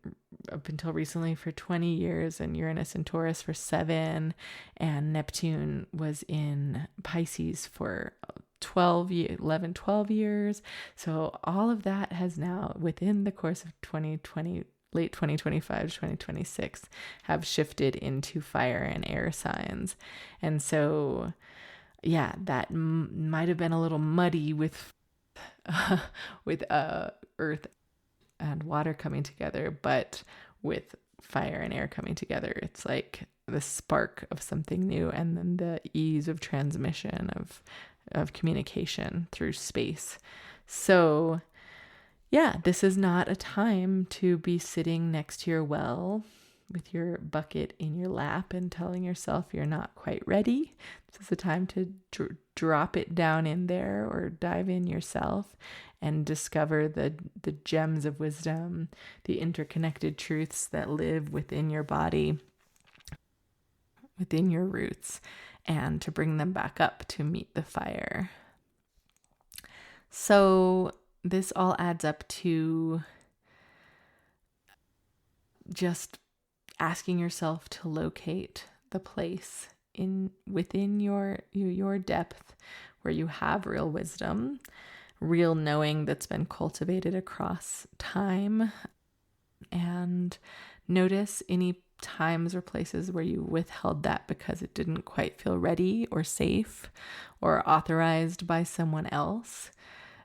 Speaker 1: up until recently for 20 years, and Uranus and Taurus for 7, and Neptune was in Pisces for 12 years. So all of that has now, within the course of 2020, late 2025 to 2026, have shifted into fire and air signs. And so yeah, that might have been a little muddy with earth and water coming together, but with fire and air coming together, it's like the spark of something new, and then the ease of transmission of communication through space. So yeah, this is not a time to be sitting next to your well with your bucket in your lap and telling yourself you're not quite ready. This is a time to drop it down in there, or dive in yourself and discover the gems of wisdom, the interconnected truths that live within your body, within your roots, and to bring them back up to meet the fire. So this all adds up to just asking yourself to locate the place within your depth where you have real wisdom, real knowing that's been cultivated across time, and notice any times or places where you withheld that because it didn't quite feel ready or safe or authorized by someone else.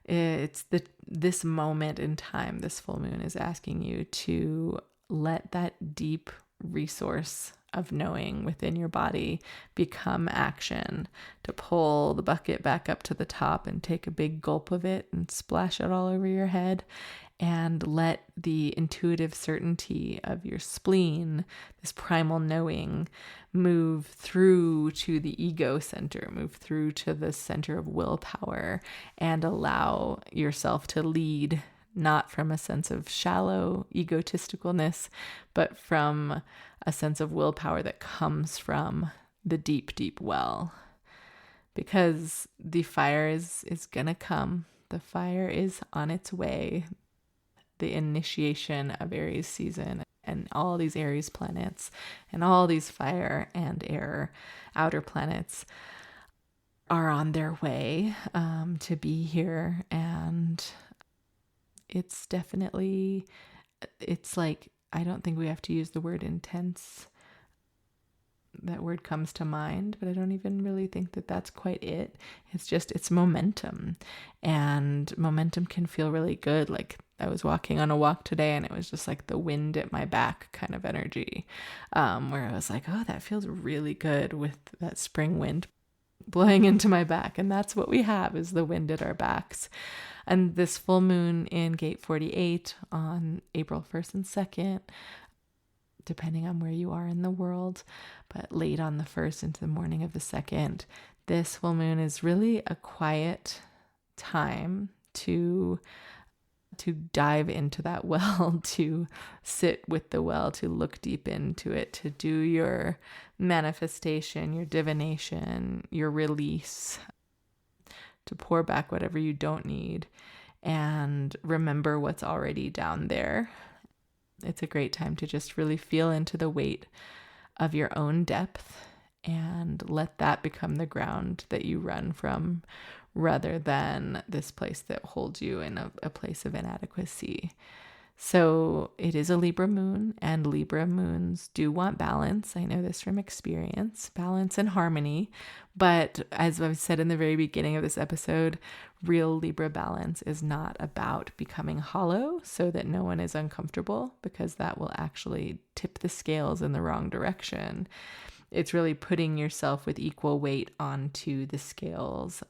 Speaker 1: It's this moment in time, this full moon is asking you to let that deep resource of knowing within your body become action, to pull the bucket back up to the top and take a big gulp of it and splash it all over your head, and let the intuitive certainty of your spleen, this primal knowing, move through to the ego center, move through to the center of willpower, and allow yourself to lead, not from a sense of shallow egotisticalness, but from a sense of willpower that comes from the deep, deep well. Because the fire is going to come. The fire is on its way. The initiation of Aries season and all these Aries planets and all these fire and air outer planets are on their way to be here. And it's definitely, it's like, I don't think we have to use the word intense. That word comes to mind, but I don't even really think that that's quite it. It's just, it's momentum, and momentum can feel really good. Like I was walking on a walk today and it was just like the wind at my back kind of energy, where I was like, oh, that feels really good with that spring wind blowing into my back. And that's what we have, is the wind at our backs. And this full moon in Gate 48 on April 1st and 2nd, depending on where you are in the world, but late on the 1st into the morning of the 2nd, this full moon is really a quiet time to dive into that well, to sit with the well, to look deep into it, to do your manifestation, your divination, your release, to pour back whatever you don't need and remember what's already down there. It's a great time to just really feel into the weight of your own depth and let that become the ground that you run from, rather than this place that holds you in a place of inadequacy. So it is a Libra moon, and Libra moons do want balance. I know this from experience, balance and harmony. But as I've said in the very beginning of this episode, real Libra balance is not about becoming hollow so that no one is uncomfortable, because that will actually tip the scales in the wrong direction. It's really putting yourself with equal weight onto the scales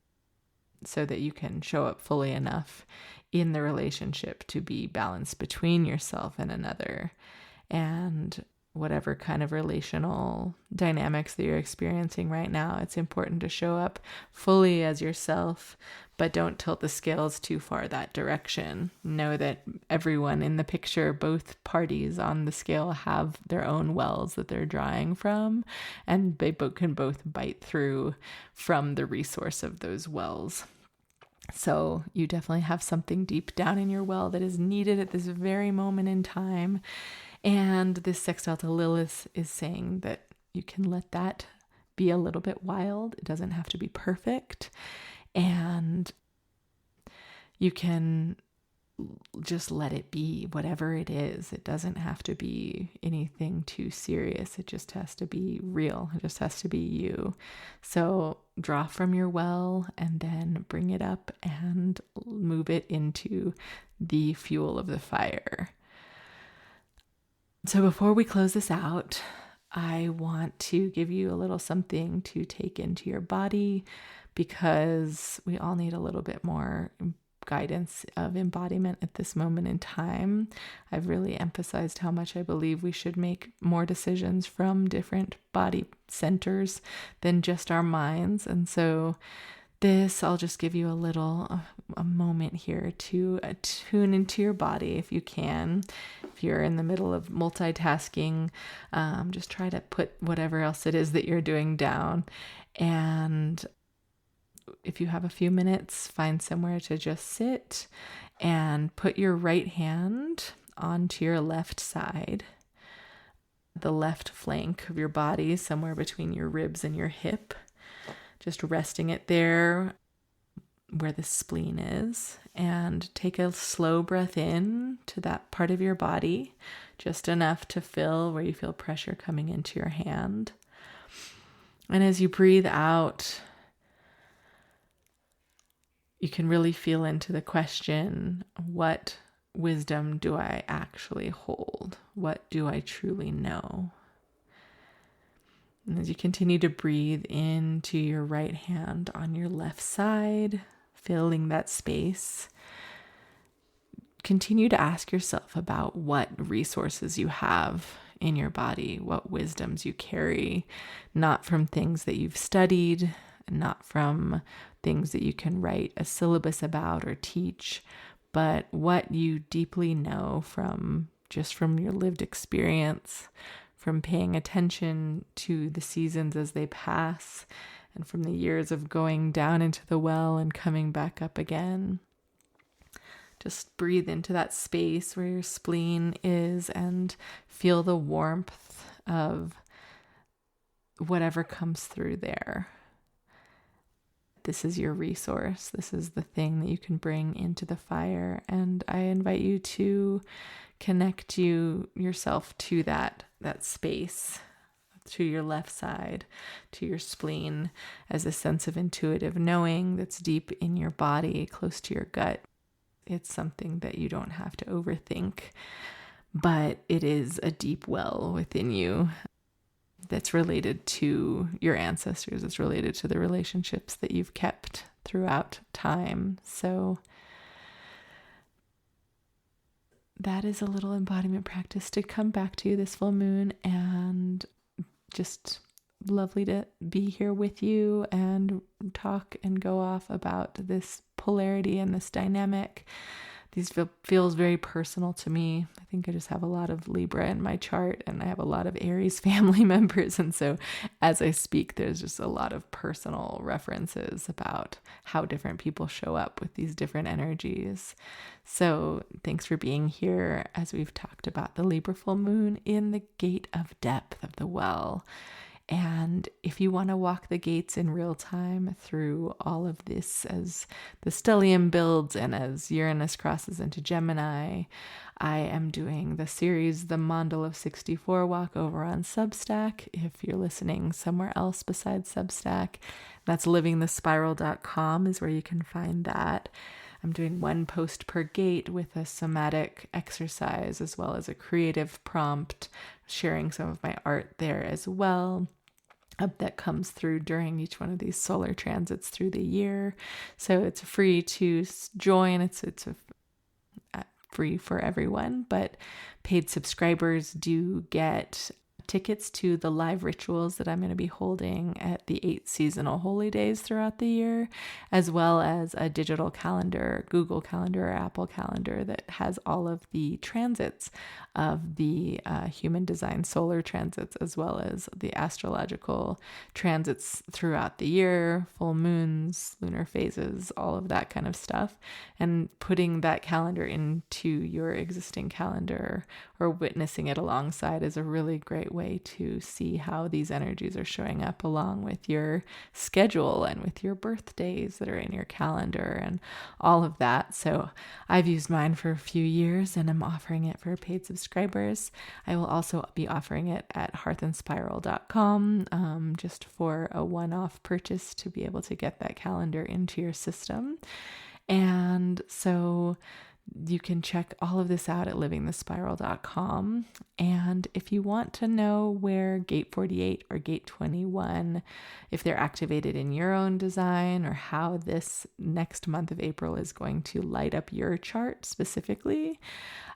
Speaker 1: so that you can show up fully enough in the relationship to be balanced between yourself and another. And whatever kind of relational dynamics that you're experiencing right now, it's important to show up fully as yourself, but don't tilt the scales too far that direction. Know that everyone in the picture, both parties on the scale, have their own wells that they're drawing from, and they can both bite through from the resource of those wells. So you definitely have something deep down in your well that is needed at this very moment in time. And this sextile to Lilith is saying that you can let that be a little bit wild. It doesn't have to be perfect. And you can just let it be whatever it is. It doesn't have to be anything too serious. It just has to be real. It just has to be you. So draw from your well and then bring it up and move it into the fuel of the fire. So before we close this out, I want to give you a little something to take into your body, because we all need a little bit more guidance of embodiment at this moment in time. I've really emphasized how much I believe we should make more decisions from different body centers than just our minds. And so I'll just give you a moment here to tune into your body if you can. If you're in the middle of multitasking, just try to put whatever else it is that you're doing down. And if you have a few minutes, find somewhere to just sit and put your right hand onto your left side, the left flank of your body, somewhere between your ribs and your hip. Just resting it there where the spleen is, and take a slow breath in to that part of your body, just enough to fill where you feel pressure coming into your hand. And as you breathe out, you can really feel into the question, what wisdom do I actually hold? What do I truly know? And as you continue to breathe into your right hand on your left side, filling that space, continue to ask yourself about what resources you have in your body, what wisdoms you carry, not from things that you've studied, not from things that you can write a syllabus about or teach, but what you deeply know from your lived experience, from paying attention to the seasons as they pass, and from the years of going down into the well and coming back up again. Just breathe into that space where your spleen is and feel the warmth of whatever comes through there. This is your resource. This is the thing that you can bring into the fire. And I invite you to connect yourself to that space, to your left side, to your spleen, as a sense of intuitive knowing that's deep in your body, close to your gut. It's something that you don't have to overthink, but it is a deep well within you that's related to your ancestors. It's related to the relationships that you've kept throughout time. So that is a little embodiment practice to come back to this full moon, and just lovely to be here with you and talk and go off about this polarity and this dynamic. These feels very personal to me. I think I just have a lot of Libra in my chart, and I have a lot of Aries family members. And so as I speak, there's just a lot of personal references about how different people show up with these different energies. So thanks for being here as we've talked about the Libra full moon in the gate of depth of the well. And if you want to walk the gates in real time through all of this as the stellium builds and as Uranus crosses into Gemini, I am doing the series, the Mandal of 64 walk over on Substack. If you're listening somewhere else besides Substack, that's livingthespiral.com is where you can find that. I'm doing one post per gate with a somatic exercise as well as a creative prompt, sharing some of my art there as well. That comes through during each one of these solar transits through the year. So it's free to join. It's free for everyone, but paid subscribers do get tickets to the live rituals that I'm going to be holding at the 8 seasonal holy days throughout the year, as well as a digital calendar, Google Calendar or Apple Calendar, that has all of the transits of the human design solar transits, as well as the astrological transits throughout the year, full moons, lunar phases, all of that kind of stuff. And putting that calendar into your existing calendar or witnessing it alongside is a really great way to see how these energies are showing up along with your schedule and with your birthdays that are in your calendar and all of that. So I've used mine for a few years and I'm offering it for paid subscribers. I will also be offering it at hearthandspiral.com just for a one-off purchase to be able to get that calendar into your system. And so you can check all of this out at livingthespiral.com. And if you want to know where Gate 48 or Gate 21, if they're activated in your own design, or how this next month of April is going to light up your chart specifically,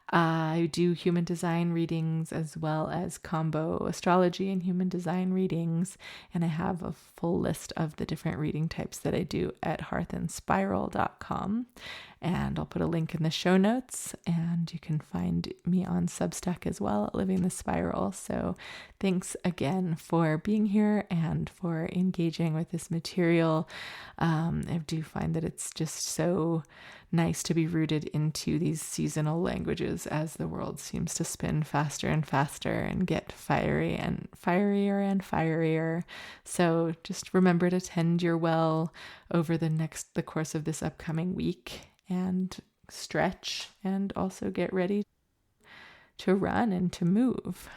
Speaker 1: I do human design readings as well as combo astrology and human design readings. And I have a full list of the different reading types that I do at hearthandspiral.com. And I'll put a link in the show notes, and you can find me on Substack as well at Living the Spiral. So thanks again for being here and for engaging with this material. I do find that it's just so nice to be rooted into these seasonal languages as the world seems to spin faster and faster and get fiery and fierier and fierier. So just remember to tend your well over the course of this upcoming week, and stretch, and also get ready to run and to move.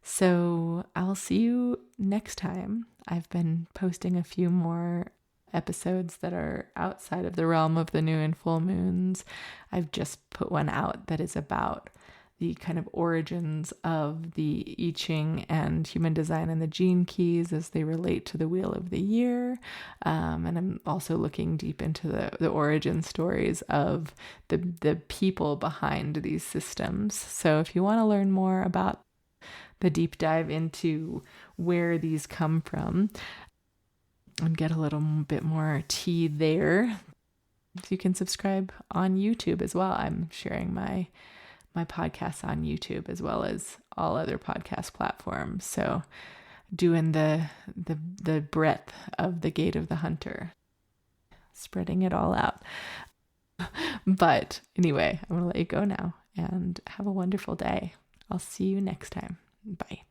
Speaker 1: So I'll see you next time. I've been posting a few more episodes that are outside of the realm of the new and full moons. I've just put one out that is about the kind of origins of the I Ching and human design and the gene keys as they relate to the Wheel of the Year. And I'm also looking deep into the origin stories of the people behind these systems. So if you want to learn more about the deep dive into where these come from and get a little bit more tea there, you can subscribe on YouTube as well. I'm sharing my podcasts on YouTube as well as all other podcast platforms. So doing the breadth of the Gate of the Hunter, spreading it all out. But anyway, I'm going to let you go now and have a wonderful day. I'll see you next time. Bye.